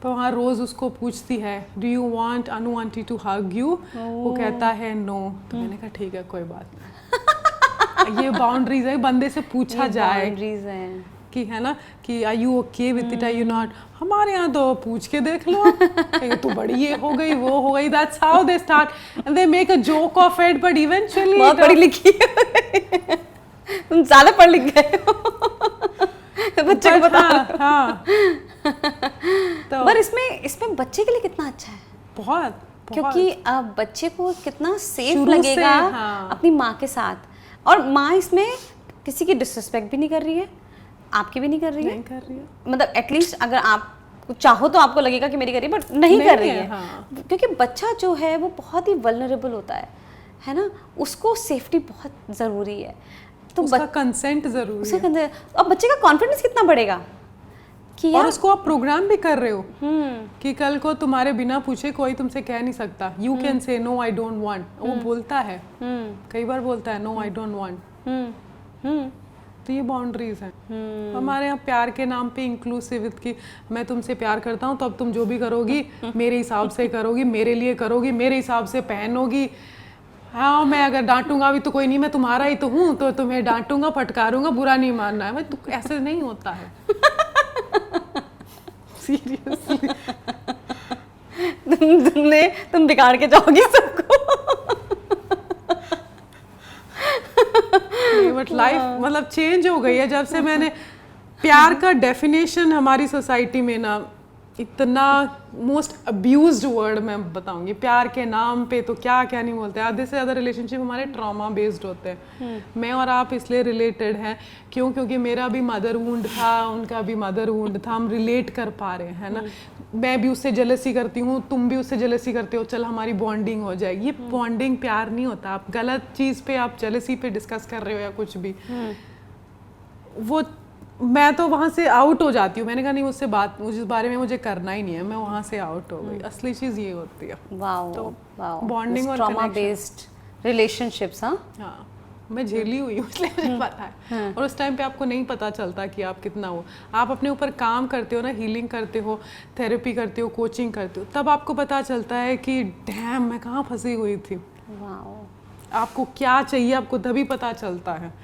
तो वहाँ रोज़ उसको पूछती है do you want Anu aunty to hug you, वो कहता है नो। तो मैंने कहा ठीक है कोई बात नहीं। ये बाउंड्रीज है, बंदे से पूछा जाए कि है ना कि are you okay with it, are you not. हमारे यहाँ तो पूछ के देख लो, तू बड़ी ये हो गई वो हो गई, that's how they start and they make a joke of it, but eventually बहुत पढ़ी लिखी तुम ज़्यादा पढ़ लिख गए हो बच्चे को बता। हाँ तो पर इसमें बच्चे के लिए कितना अच्छा है, बहुत, क्योंकि अब बच्चे को कितना सेफ शुरू से, लगेगा हाँ। अपनी माँ के साथ, और माँ इसमें किसी की डिसरिस्पेक्ट भी नहीं कर रही है, आपकी भी नहीं कर रही है, मतलब एटलीस्ट अगर आप चाहो तो आपको लगेगा कि मेरी कर रही है, बट नहीं कर रही है। हाँ। क्योंकि बच्चा जो है वो बहुत ही वल्नरेबल होता है ना, उसको सेफ्टी बहुत ज़रूरी है, तो उसका कंसेंट ज़रूरी है। अब बच्चे का कॉन्फिडेंस कितना बढ़ेगा कि और उसको आप प्रोग्राम भी कर रहे हो कि कल को तुम्हारे बिना पूछे कोई तुमसे कह नहीं सकता, you can say no I don't want. वो बोलता है, कई बार बोलता है नो आई डोंट वांट। तो ये बाउंड्रीज हैं। हमारे यहाँ प्यार के नाम पे इंक्लूसिव की, मैं तुमसे प्यार करता हूँ तो अब तुम जो भी करोगी मेरे हिसाब से करोगी, मेरे लिए करोगी, मेरे हिसाब से पहनोगी। हाँ, मैं अगर डांटूंगा भी तो कोई नहीं, मैं तुम्हारा ही तो हूँ, तो तुम्हें डांटूंगा, फटकारूंगा, बुरा नहीं मानना है। तो ऐसे नहीं होता है सीरियसली। तुम बिगाड़ के जाओगी सबको। बट लाइफ मतलब चेंज हो गई है जब से मैंने प्यार का डेफिनेशन हमारी सोसाइटी में ना इतना मोस्ट अब्यूज्ड वर्ड मैं बताऊंगी। प्यार के नाम पे तो क्या क्या नहीं बोलते। आधे से ज़्यादा रिलेशनशिप हमारे ट्रॉमा बेस्ड होते हैं। मैं और आप इसलिए रिलेटेड हैं क्योंकि मेरा भी मदर वुंड था, उनका भी मदर वुंड था, हम रिलेट कर पा रहे हैं ना। मैं भी उससे जेलसी करती हूँ, तुम भी उससे जेलसी करते हो, चल हमारी बॉन्डिंग हो जाएगी। ये बॉन्डिंग प्यार नहीं होता। आप गलत चीज़ पे, आप जेलसी पे डिस्कस कर रहे हो या कुछ भी, वो मैं तो वहाँ से आउट हो जाती हूँ। मैंने कहा नहीं, मुझसे बात, मुझे इस बारे में मुझे करना ही नहीं है, मैं वहाँ से आउट हो गई। असली चीज़ ये होती है। वाओ, तो वाओ, बॉन्डिंग और ट्रॉमा बेस्ड रिलेशनशिप्स। हाँ, मैं झेली हुई हूँ इसलिए मुझे पता है। और उस टाइम पे आपको नहीं पता चलता कि आप कितना हो। आप अपने ऊपर काम करते हो ना, हीलिंग करते हो, थेरेपी करते हो, कोचिंग करते हो, तब आपको पता चलता है कि डैम मैं कहाँ फंसी हुई थी। वाओ, आपको क्या चाहिए आपको तभी पता चलता है।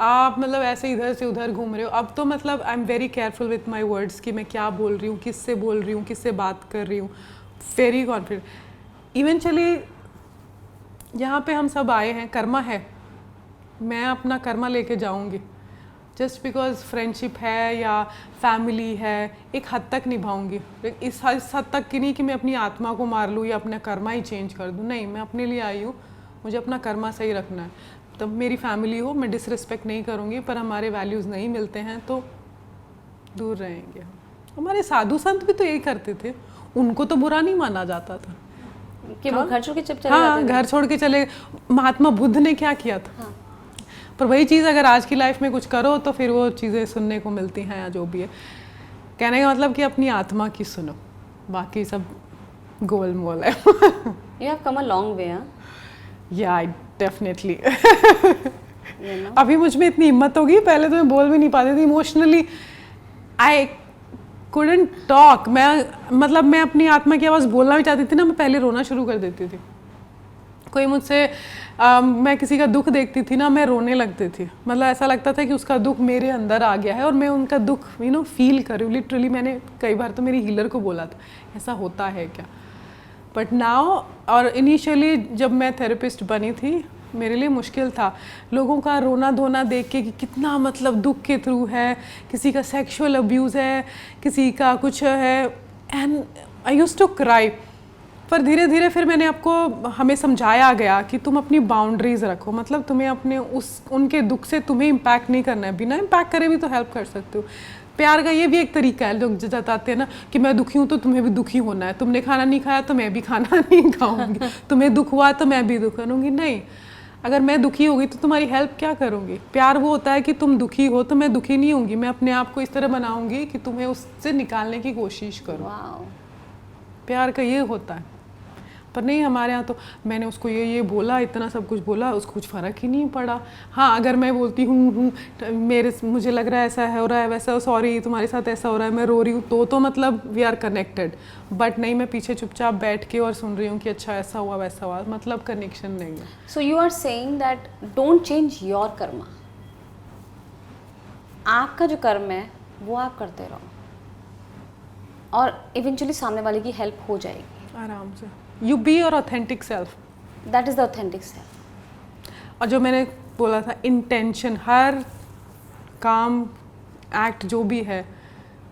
आप मतलब ऐसे इधर से उधर घूम रहे हो। अब तो मतलब I am very careful with my words कि मैं क्या बोल रही हूँ, किससे बोल रही हूँ, किससे बात कर रही हूँ। Very confident. इवेंचुअली यहाँ पे हम सब आए हैं, कर्मा है, मैं अपना कर्मा लेके जाऊँगी। जस्ट बिकॉज फ्रेंडशिप है या फैमिली है, एक हद तक निभाऊंगी। इस हद तक की नहीं कि मैं अपनी आत्मा को मार लूँ या अपना कर्मा ही चेंज कर दूँ। नहीं, मैं अपने लिए आई हूँ, मुझे अपना कर्मा सही रखना है। तब मेरी फैमिली हो, मैं डिसरिस्पेक्ट नहीं करूँगी, पर हमारे वैल्यूज़ नहीं मिलते हैं तो दूर रहेंगे। हमारे साधु संत भी तो यही करते थे, उनको तो बुरा नहीं माना जाता था। कि वो घर छोड़ के चले हाँ, जाते थे? घर छोड़ के चले। महात्मा बुद्ध ने क्या किया था? हाँ। पर वही चीज़ अगर आज की लाइफ में कुछ करो तो फिर वो चीज़ें सुनने को मिलती हैं या जो भी है। कहने का मतलब कि अपनी आत्मा की सुनो, बाकी सब गोल मोल है। You have come a long way, huh? या डेफिनेटली। You know? अभी मुझ में इतनी हिम्मत होगी, पहले तो मैं बोल भी नहीं पाती थी। Emotionally I couldn't talk. मैं अपनी आत्मा की आवाज़ बोलना भी चाहती थी ना, मैं पहले रोना शुरू कर देती थी। कोई मुझसे मैं किसी का दुख देखती थी ना, मैं रोने लगती थी। मतलब ऐसा लगता था कि उसका दुख मेरे अंदर आ गया है और मैं उनका दुख फील कर रही हूँ। लिटरली मैंने कई बार तो मेरी हीलर को बोला था, ऐसा होता है क्या? बट नाउ, और इनिशियली जब मैं थेरेपिस्ट बनी थी, मेरे लिए मुश्किल था लोगों का रोना धोना देख के कि कितना मतलब दुख के थ्रू है, किसी का सेक्सुअल अब्यूज़ है, किसी का कुछ है, and I used to cry. पर धीरे धीरे फिर हमें समझाया गया कि तुम अपनी बाउंड्रीज रखो। मतलब तुम्हें अपने उनके दुख से तुम्हें इम्पैक्ट नहीं करना है, बिना इम्पैक्ट करे भी तो हेल्प कर सकते हो। प्यार का ये भी एक तरीका है, लोग जताते हैं ना कि मैं दुखी हूँ तो तुम्हें भी दुखी होना है, तुमने खाना नहीं खाया तो मैं भी खाना नहीं खाऊंगी, तुम्हें दुख हुआ तो मैं भी दुख करूँगी। नहीं, अगर मैं दुखी होगी तो तुम्हारी हेल्प क्या करूँगी? प्यार वो होता है कि तुम दुखी हो तो मैं दुखी नहीं होंगी, मैं अपने आप को इस तरह बनाऊंगी कि तुम्हें उससे निकालने की कोशिश करो। Wow. प्यार का ये होता है। पर नहीं, हमारे यहाँ तो मैंने उसको ये बोला, इतना सब कुछ बोला, उसको कुछ फ़र्क ही नहीं पड़ा। हाँ, अगर मैं बोलती हूँ मुझे लग रहा है ऐसा है, हो रहा है वैसा, सॉरी तुम्हारे साथ ऐसा हो रहा है, मैं रो रही हूँ, तो मतलब वी आर कनेक्टेड। बट नहीं, मैं पीछे चुपचाप बैठ के और सुन रही हूँ कि अच्छा ऐसा हुआ वैसा हुआ, मतलब कनेक्शन नहीं है। So you are saying that don't change your karma. आपका जो कर्म है वो आप करते रहो और इवेंचुअली सामने वाले की हेल्प हो जाएगी। आराम से। You be your authentic self. That is the authentic self. और जो मैंने बोला था, इंटेंशन, हर काम एक्ट जो भी है,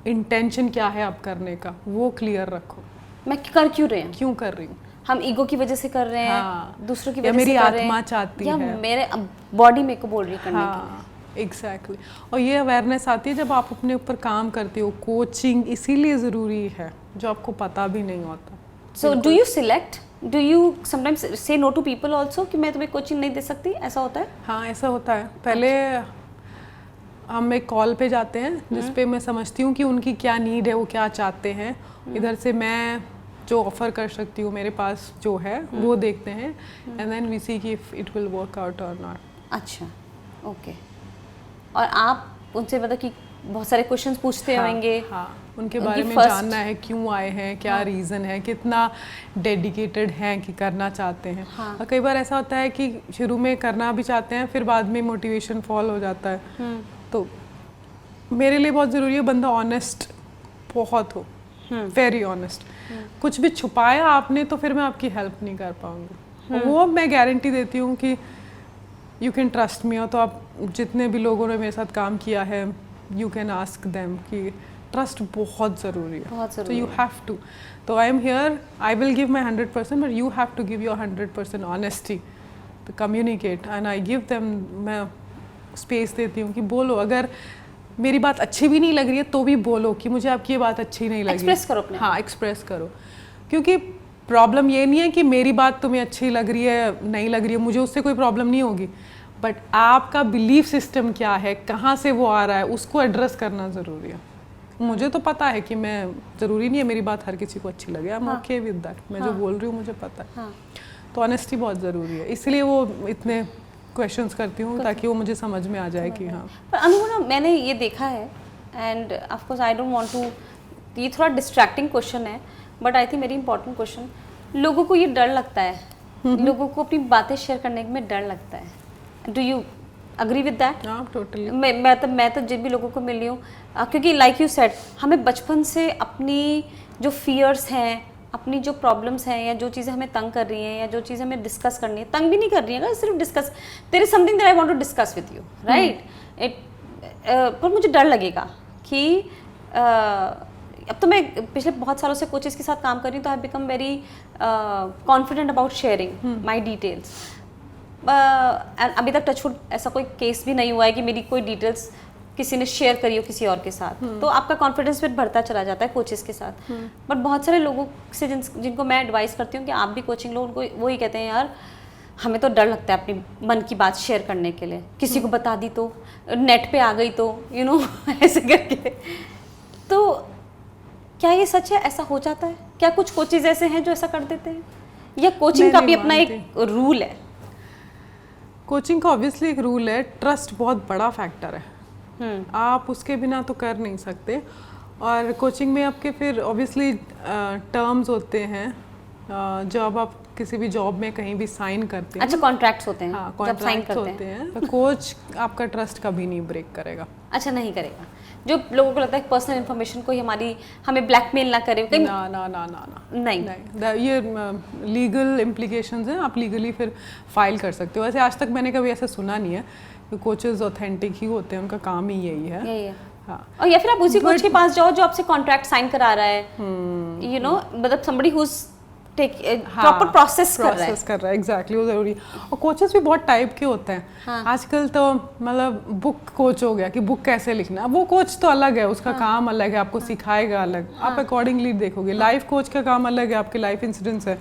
इंटेंशन क्या है आप करने का, वो क्लियर रखो। मैं कर क्यों रहे हैं? क्यों कर रही हूँ? हम ईगो की वजह से कर रहे हैं, हाँ, दूसरों की या वजह से मेरी कर रहे हैं, आत्मा चाहती या है, मेरे बॉडी मेरे को बोल रही है करने के लिए। हाँ, एग्जैक्टली। और ये अवेयरनेस आती है जब आप अपने ऊपर काम करते हो। कोचिंग इसीलिए ज़रूरी है, जो आपको पता भी नहीं होता। So do you select? Do you sometimes say no to people also कि मैं तुम्हें कोचिंग नहीं दे सकती? ऐसा होता है? हाँ, ऐसा होता है। पहले हम एक कॉल पे जाते हैं जिस पे मैं समझती हूँ कि उनकी क्या नीड है, वो क्या चाहते हैं। इधर से मैं जो ऑफर कर सकती हूँ, मेरे पास जो है वो देखते हैं, एंड देन वी सी कि if it will work out और नॉट। अच्छा, ओके। और आप उनसे मतलब कि बहुत सारे क्वेश्चंस पूछते होंगे। हाँ, उनके बारे में first- जानना है, क्यों आए हैं, क्या रीज़न है, कितना डेडिकेटेड हैं कि करना चाहते हैं। हाँ। और कई बार ऐसा होता है कि शुरू में करना भी चाहते हैं, फिर बाद में मोटिवेशन फॉल हो जाता है। तो मेरे लिए बहुत ज़रूरी है बंदा ऑनेस्ट बहुत हो, वेरी ऑनेस्ट। कुछ भी छुपाया आपने तो फिर मैं आपकी हेल्प नहीं कर पाऊंगी। वो मैं गारंटी देती हूँ कि यू कैन ट्रस्ट मी। और तो आप जितने भी लोगों ने मेरे साथ काम किया है, यू कैन आस्क देम कि ट्रस्ट बहुत ज़रूरी है। बहुत तो ज़रूरी यू है। Have to. तो I am here, I will give my 100%, but you have to give your 100% honesty to communicate, and I give them. मैं स्पेस देती हूँ कि बोलो, अगर मेरी बात अच्छी भी नहीं लग रही है तो भी बोलो कि मुझे आपकी ये बात अच्छी नहीं लगी। एक्सप्रेस करो अपने। हाँ, एक्सप्रेस करो। क्योंकि प्रॉब्लम ये नहीं है कि मेरी बात तुम्हें अच्छी लग रही है नहीं लग रही है, मुझे उससे कोई प्रॉब्लम नहीं होगी, बट आपका बिलीफ सिस्टम क्या है, कहाँ से वो आ रहा है, उसको एड्रेस करना ज़रूरी है। मुझे तो पता है कि मैं, ज़रूरी नहीं है मेरी बात हर किसी को अच्छी लगे, I am okay with that. मैं जो बोल रही हूँ मुझे पता है। हाँ। तो ऑनेस्टी बहुत ज़रूरी है, इसलिए वो इतने क्वेश्चंस करती हूँ ताकि वो मुझे समझ में आ जाए कि हाँ। पर अनुभव, मैंने ये देखा है, and of course I don't want to, ये थोड़ा डिस्ट्रैक्टिंग क्वेश्चन है but I think very important question. लोगों को ये डर लगता है, लोगों को अपनी बातें शेयर करने में डर लगता है। Do you agree with that? हाँ, टोटली। मैं तो जिन भी लोगों को मिल रही हूँ, क्योंकि लाइक यू सेड, हमें बचपन से अपनी जो फियर्स हैं, अपनी जो प्रॉब्लम्स हैं, या जो चीज़ें हमें तंग कर रही हैं, या जो चीज़ें हमें डिस्कस करनी है, तंग भी नहीं कर रही है, सिर्फ discuss, there is something that I want to discuss with you, right? पर मुझे डर लगेगा कि अब तो मैं पिछले बहुत सालों से कोचेस के साथ काम कर रही हूँ, तो I become very confident about sharing my details. अभी तक टचवुड ऐसा कोई केस भी नहीं हुआ है कि मेरी कोई डिटेल्स किसी ने शेयर करी हो किसी और के साथ, तो आपका कॉन्फिडेंस फिर बढ़ता चला जाता है कोचेस के साथ। बट बहुत सारे लोगों से जिनको मैं एडवाइस करती हूँ कि आप भी कोचिंग लो, उनको वही कहते हैं यार हमें तो डर लगता है अपनी मन की बात शेयर करने के लिए, किसी को बता दी तो, नेट पे आ गई तो, यू नो ऐसे करके। तो क्या ये सच है, ऐसा हो जाता है क्या? कुछ कोचेज ऐसे हैं जो ऐसा कर देते हैं, या कोचिंग का भी अपना एक रूल है? कोचिंग का ऑब्वियसली एक रूल है, ट्रस्ट बहुत बड़ा फैक्टर है, आप उसके बिना तो कर नहीं सकते। और कोचिंग में आपके फिर ऑब्वियसली टर्म्स होते हैं, जब आप किसी भी जॉब में कहीं भी साइन करते हैं। अच्छा, कॉन्ट्रैक्ट्स होते हैं। हाँ, जब साइन कॉन्ट्रैक्ट्स करते होते हैं तो कोच आपका ट्रस्ट कभी नहीं ब्रेक करेगा। अच्छा, नहीं करेगा। जो लोगों को लगता है पर्सनल इन्फॉर्मेशन कोई हमें ब्लैकमेल ना करे कहीं, ना ना ना ना ना नहीं। ये लीगल इम्प्लीकेशंस हैं, आप लीगली फिर फाइल कर सकते हो। वैसे आज तक मैंने कभी ऐसा सुना नहीं है कि कोचेज ऑथेंटिक ही होते हैं, उनका काम ही यही है। हाँ। और या फिर आप उसी कोच के पास जाओ जो आपसे कॉन्ट्रैक्ट साइन करा रहा है, यू नो, मतलब somebody who's प्रॉपर प्रोसेस कर रहा है। एग्जैक्टली, वो जरूरी। और कोचेस भी बहुत टाइप के होते हैं। हाँ। आजकल तो मतलब बुक कोच हो गया कि बुक कैसे लिखना है, वो कोच तो अलग है, उसका काम अलग है, आपको सिखाएगा अलग, आप अकॉर्डिंगली देखोगे। लाइफ कोच का काम अलग है, आपके लाइफ इंसिडेंट्स है,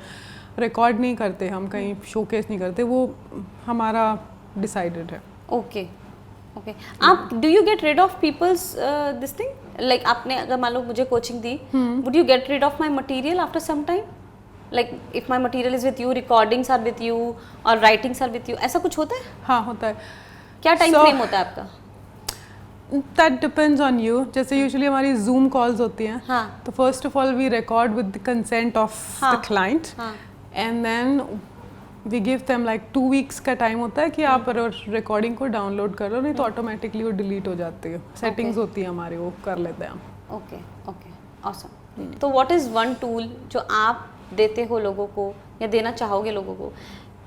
रिकॉर्ड नहीं करते हम, कहीं शोकेस नहीं करते, वो हमारा डिसाइडेड है। Okay okay. आप do you get rid of people's this thing, like आपने अगर मान लो मुझे कोचिंग दी, would you get rid of my material after some time? Like if my material is with you, recordings are with you और writings are with you, ऐसा कुछ होता है? हाँ, होता है। क्या टाइम फ्रेम होता है आपका? That depends on you. जैसे यूजुअली हमारी जूम कॉल्स होती हैं, हाँ. तो first of all we record with the consent of the client, and then we give them like 2 weeks का टाइम होता है कि आप रिकॉर्डिंग को डाउनलोड कर लो, नहीं तो ऑटोमेटिकली वो डिलीट हो जाती है। सेटिंग्स होती है हमारी, वो कर लेते हैं हम। Okay okay, awesome. तो व्हाट इज़ वन टूल जो आप देते हो लोगों को या देना चाहोगे लोगों को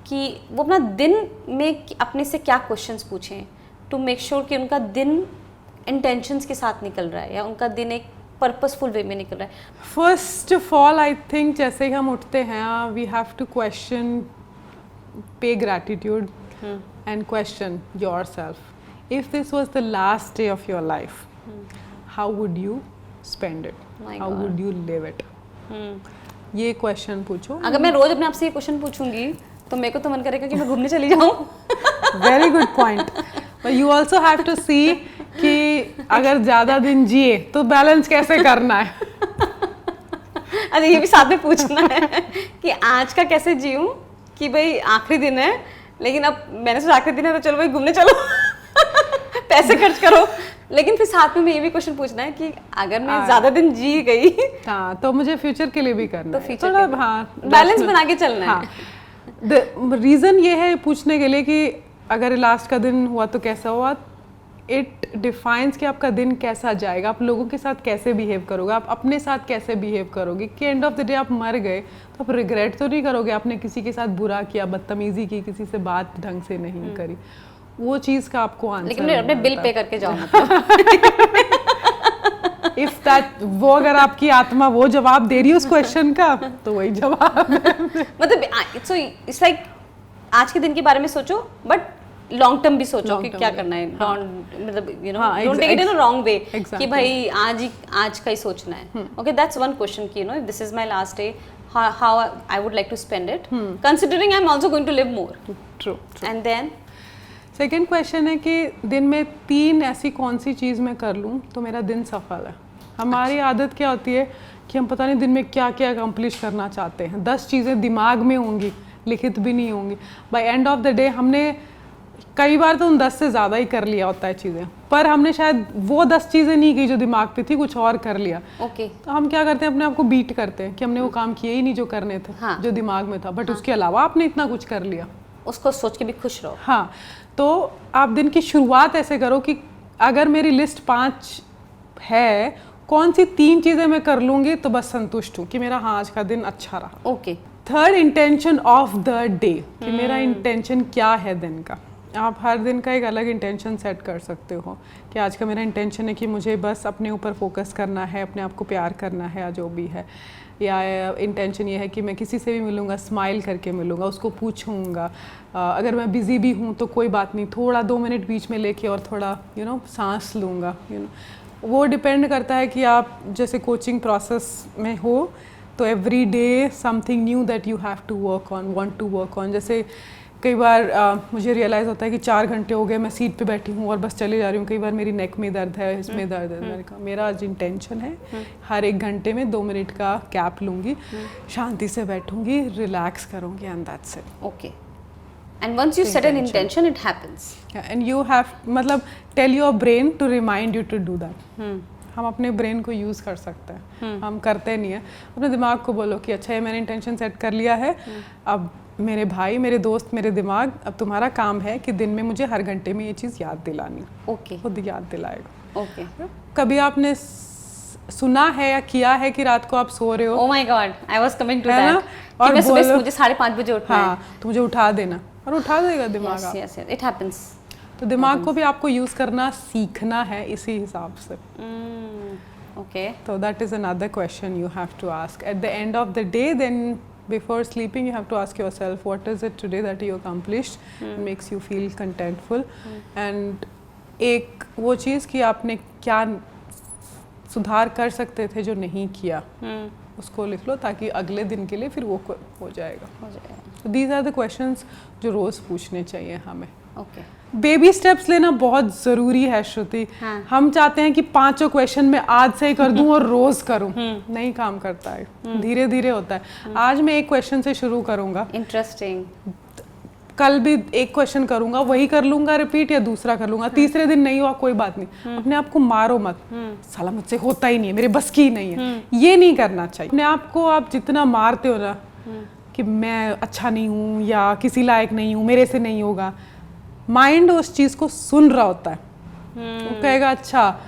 कि वो अपना दिन में अपने से क्या क्वेश्चंस पूछें टू मेक श्योर कि उनका दिन इंटेंशंस के साथ निकल रहा है या उनका दिन एक पर्पसफुल वे में निकल रहा है? First of all I think जैसे ही हम उठते हैं, वी हैव टू क्वेश्चन, पे gratitude and question yourself. If this was the last day of your life, how would you spend it, how would you live it? ये question पूछो। अगर मैं रोज अपने आपसे ये क्वेश्चन पूछूंगी तो मेरे को तो मन करेगा कि मैं घूमने चली जाऊं। Very good point. But you also have to see कि अगर ज्यादा दिन जिए तो बैलेंस कैसे करना है। अरे ये भी साथ में पूछना है कि आज का कैसे जीऊं, कि भाई आखिरी दिन है, लेकिन अब मैंने सोचा आखिरी दिन है तो चलो भाई घूमने चलो, पैसे खर्च करो। लेकिन फिर साथ में ये भी क्वेश्चन पूछना है कि अगर मैं ज्यादा दिन जी गई, हाँ, तो मुझे फ्यूचर के लिए भी करना तो है, थोड़ा बैलेंस बना के चलना है। रीजन ये है पूछने के लिए कि अगर लास्ट का दिन हुआ तो कैसा हुआ, इट डिफाइंस कि आपका दिन कैसा जाएगा, आप लोगों के साथ कैसे बिहेव करोगे, आप अपने साथ कैसे बिहेव करोगे। कि एंड ऑफ द डे आप मर गए तो आप रिग्रेट तो नहीं करोगे आपने किसी के साथ बुरा किया, बदतमीजी की, किसी से बात ढंग से नहीं करी, वो चीज का आपको आंसर। लेकिन अपने बिल पे करके जाओ इफ दैट, वो अगर आपकी आत्मा वो जवाब दे रही है उस क्वेश्चन का, तो वही जवाब है। मतलब इट्स लाइक आज के दिन के बारे में सोचो, बट लॉन्ग टर्म भी सोचो कि क्या करना है। मतलब you know, don't take it in a wrong way कि भाई आज का ही सोचना है। ओके, दैट्स वन क्वेश्चन कि you know, if this is my last day, how I would like to spend it, considering I am also going to live more. True. And then second question है कि दिन में 3 ऐसी कौन सी चीज़ मैं कर लूँ तो मेरा दिन सफल है। हमारी आदत क्या होती है कि हम पता नहीं दिन में क्या क्या अकम्प्लिश करना चाहते हैं, 10 चीज़ें दिमाग में होंगी, लिखित भी नहीं होंगी। By end of the day हमने कई बार तो उन 10 से ज़्यादा ही कर लिया होता है चीज़ें, पर हमने शायद वो 10 चीज़ें नहीं की जो दिमाग पे थी, कुछ और कर लिया। तो हम क्या करते हैं, अपने आप को बीट करते हैं कि हमने वो काम किए ही नहीं जो करने थे, जो दिमाग में था, बट उसके अलावा आपने इतना कुछ कर लिया। उसको सोच के भी खुश रहो। हाँ, तो आप दिन की शुरुआत ऐसे करो कि अगर मेरी लिस्ट 5 है, कौन सी 3 चीज़ें मैं कर लूँगी तो बस संतुष्ट हूँ कि मेरा हाँ आज का दिन अच्छा रहा। Okay. Third, intention of the day, कि मेरा इंटेंशन क्या है दिन का। आप हर दिन का एक अलग इंटेंशन सेट कर सकते हो कि आज का मेरा इंटेंशन है कि मुझे बस अपने ऊपर फोकस करना है, अपने आप को प्यार करना है या जो भी है, या इंटेंशन ये है कि मैं किसी से भी मिलूँगा स्माइल करके मिलूँगा, उसको पूछूँगा, अगर मैं बिज़ी भी हूँ तो कोई बात नहीं, थोड़ा 2 मिनट बीच में लेके और थोड़ा सांस लूँगा। वो डिपेंड करता है कि आप जैसे कोचिंग प्रोसेस में हो तो every day something new that you have to work on, want to work on. जैसे कई बार मुझे रियलाइज़ होता है कि 4 घंटे हो गए मैं सीट पे बैठी हूँ और बस चले जा रही हूँ, कई बार मेरी नेक में दर्द है, इसमें दर्द है। मैंने कहा मेरा आज इंटेंशन है हर 1 घंटे में 2 मिनट का गैप लूँगी, शांति से बैठूँगी, रिलैक्स करूँगी, and that's it. Okay, and once you set an intention it happens. And you have मतलब tell your brain to remind you to do that. हम अपने ब्रेन को यूज़ कर सकते हैं, हम करते नहीं है। अपने दिमाग को बोलो कि अच्छा ये मैंने इंटेंशन सेट कर लिया है, अब मेरे भाई, मेरे दोस्त, मेरे दिमाग, अब तुम्हारा काम है कि दिन में मुझे हर घंटे में ये चीज़ याद दिलानी। ओके, खुद याद दिलाएगा। ओके। कभी आपने सुना है या किया है कि रात को आप सो रहे हो, oh my god, I was coming to है ना? दैट, और कि मैं सुबह बोलो- मुझे 5:30 बजे उठना है। हाँ, तो मुझे उठा देना, और उठा देगा दिमाग। आप यस, इट हैपेंस। तो दिमाग को भी आपको यूज़ करना सीखना है इसी हिसाब से। Okay, So that is another question you have to ask. At the end of the day, then before sleeping, you have to ask yourself, what is it today that you accomplished? Makes you feel contentful. And एक वो चीज़ कि आपने क्या सुधार कर सकते थे जो नहीं किया, उसको लिख लो ताकि अगले दिन के लिए फिर वो हो जाएगा। So these are the questions जो रोज़ पूछने चाहिए हमें। ओके। बेबी स्टेप्स लेना बहुत ज़रूरी है श्रुति। हाँ। हम चाहते हैं कि 5 क्वेश्चन में आज से ही कर दूं और रोज़ करूं, नहीं काम करता है, धीरे धीरे होता है। आज मैं एक क्वेश्चन से शुरू करूंगा, इंटरेस्टिंग। कल भी एक क्वेश्चन करूंगा, वही कर लूंगा रिपीट, या दूसरा कर लूंगा, तीसरे दिन नहीं हुआ कोई बात नहीं। अपने आप को मारो मत, साला मुझसे होता ही नहीं है, मेरे बस की नहीं है, ये नहीं करना चाहिए। अपने आप को आप जितना मारते हो ना कि मैं अच्छा नहीं हूँ या किसी लायक नहीं हूँ, मेरे से नहीं होगा, माइंड उस चीज़ को सुन रहा होता है। वो कहेगा अच्छा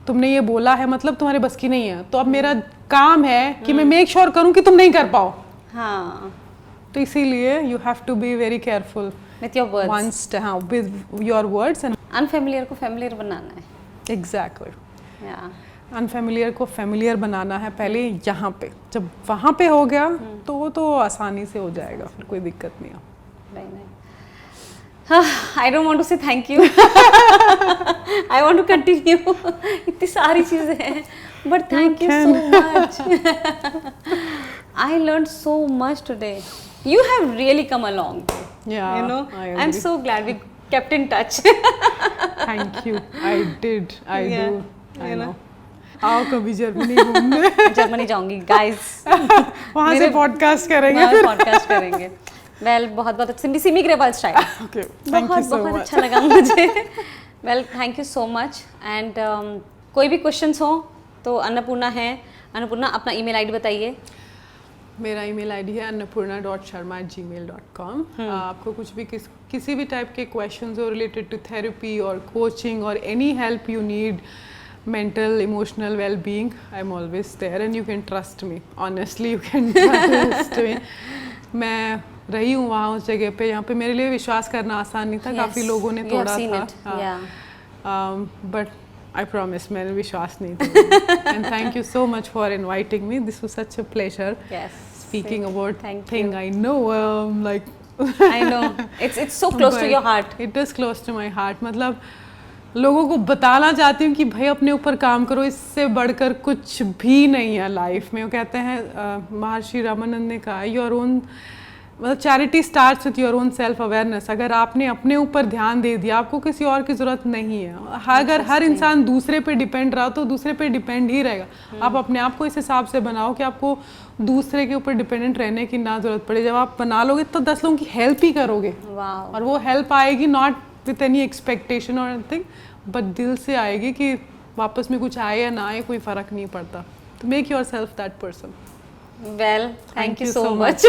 तुमने ये बोला है मतलब तुम्हारे बस की नहीं है, तो अब मेरा काम है कि मैं मेक श्योर करूं कि तुम नहीं कर पाओ। हाँ, तो इसीलिए you have to be very careful with your words. Once with your words and unfamiliar को फेमिलियर बनाना है। एग्जैक्टली। या अनफेमिलियर को फेमिलियर बनाना है पहले यहाँ पे, जब वहाँ पे हो गया तो वो तो आसानी से हो जाएगा, फिर कोई दिक्कत नहीं है। Very nice. I don't want to say thank you. I want to continue. इतनी सारी चीजें हैं, but thank you so much. I learned so much today. You have really come along. Yeah, You know, I I'm agree. so glad we kept in touch. Thank you. I did. I Yeah, do. I you know. know. आओ कभी Germany घूमने। Germany जाऊंगी guys. वहाँ से podcast करेंगे फिर। Podcast करेंगे। Well बहुत बहुत अच्छा, Simi Grewal style. Okay, thank you so बहुत much. अच्छा लगा मुझे। Well thank you so much. And कोई भी क्वेश्चंस हो तो अन्नपूर्णा है, अन्नपूर्णा अपना ईमेल आईडी बताइए। मेरा ईमेल आईडी है annapurna.sharma@gmail.com। आपको कुछ भी किसी भी टाइप के क्वेश्चंस हो रिलेटेड टू थेरेपी और कोचिंग और any help you need, mental, emotional well-being, I'm always there and you can trust me. Honestly, you can trust me. मैं रही हूँ वहाँ उस जगह पे, यहाँ पे मेरे लिए विश्वास करना आसान नहीं था। काफ़ी लोगों ने तोड़ा था, बट आई प्रॉमिस मैंने विश्वास नहीं था। And thank you so much for inviting me, this was such a pleasure speaking about thing I know, like I know it's so close to your heart. It is close to my heart. मतलब लोगों को बताना चाहती हूँ कि भाई अपने ऊपर काम करो, इससे बढ़कर कुछ भी नहीं है लाइफ में। वो कहते हैं महर्षि रामानंद ने कहा योर ओन, मतलब charity starts with your own self awareness. अगर आपने अपने ऊपर ध्यान दे दिया, आपको किसी और की ज़रूरत नहीं है। अगर हर इंसान दूसरे पे डिपेंड रहा तो दूसरे पे डिपेंड ही रहेगा। आप अपने आप को इस हिसाब से बनाओ कि आपको दूसरे के ऊपर डिपेंडेंट रहने की ना ज़रूरत पड़े। जब आप बना लोगे तो 10 लोगों की हेल्प ही करोगे। Wow. और वो हेल्प आएगी नॉट विथ एनी एक्सपेक्टेशन और एनीथिंग, बट दिल से आएगी कि वापस में कुछ आए या ना आए कोई फ़र्क नहीं पड़ता। तो make your self that person. Well, thank you so much.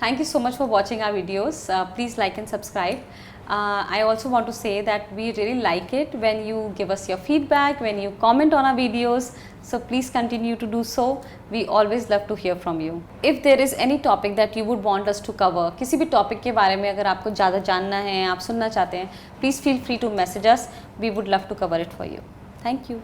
Thank you so much for watching our videos. Please like and subscribe. I also want to say that we really like it when you give us your feedback, when you comment on our videos. So please continue to do so. We always love to hear from you. If there is any topic that you would want us to cover, किसी भी topic के बारे में अगर आपको ज़्यादा जानना है, आप सुनना चाहते हैं, please feel free to message us. We would love to cover it for you. Thank you.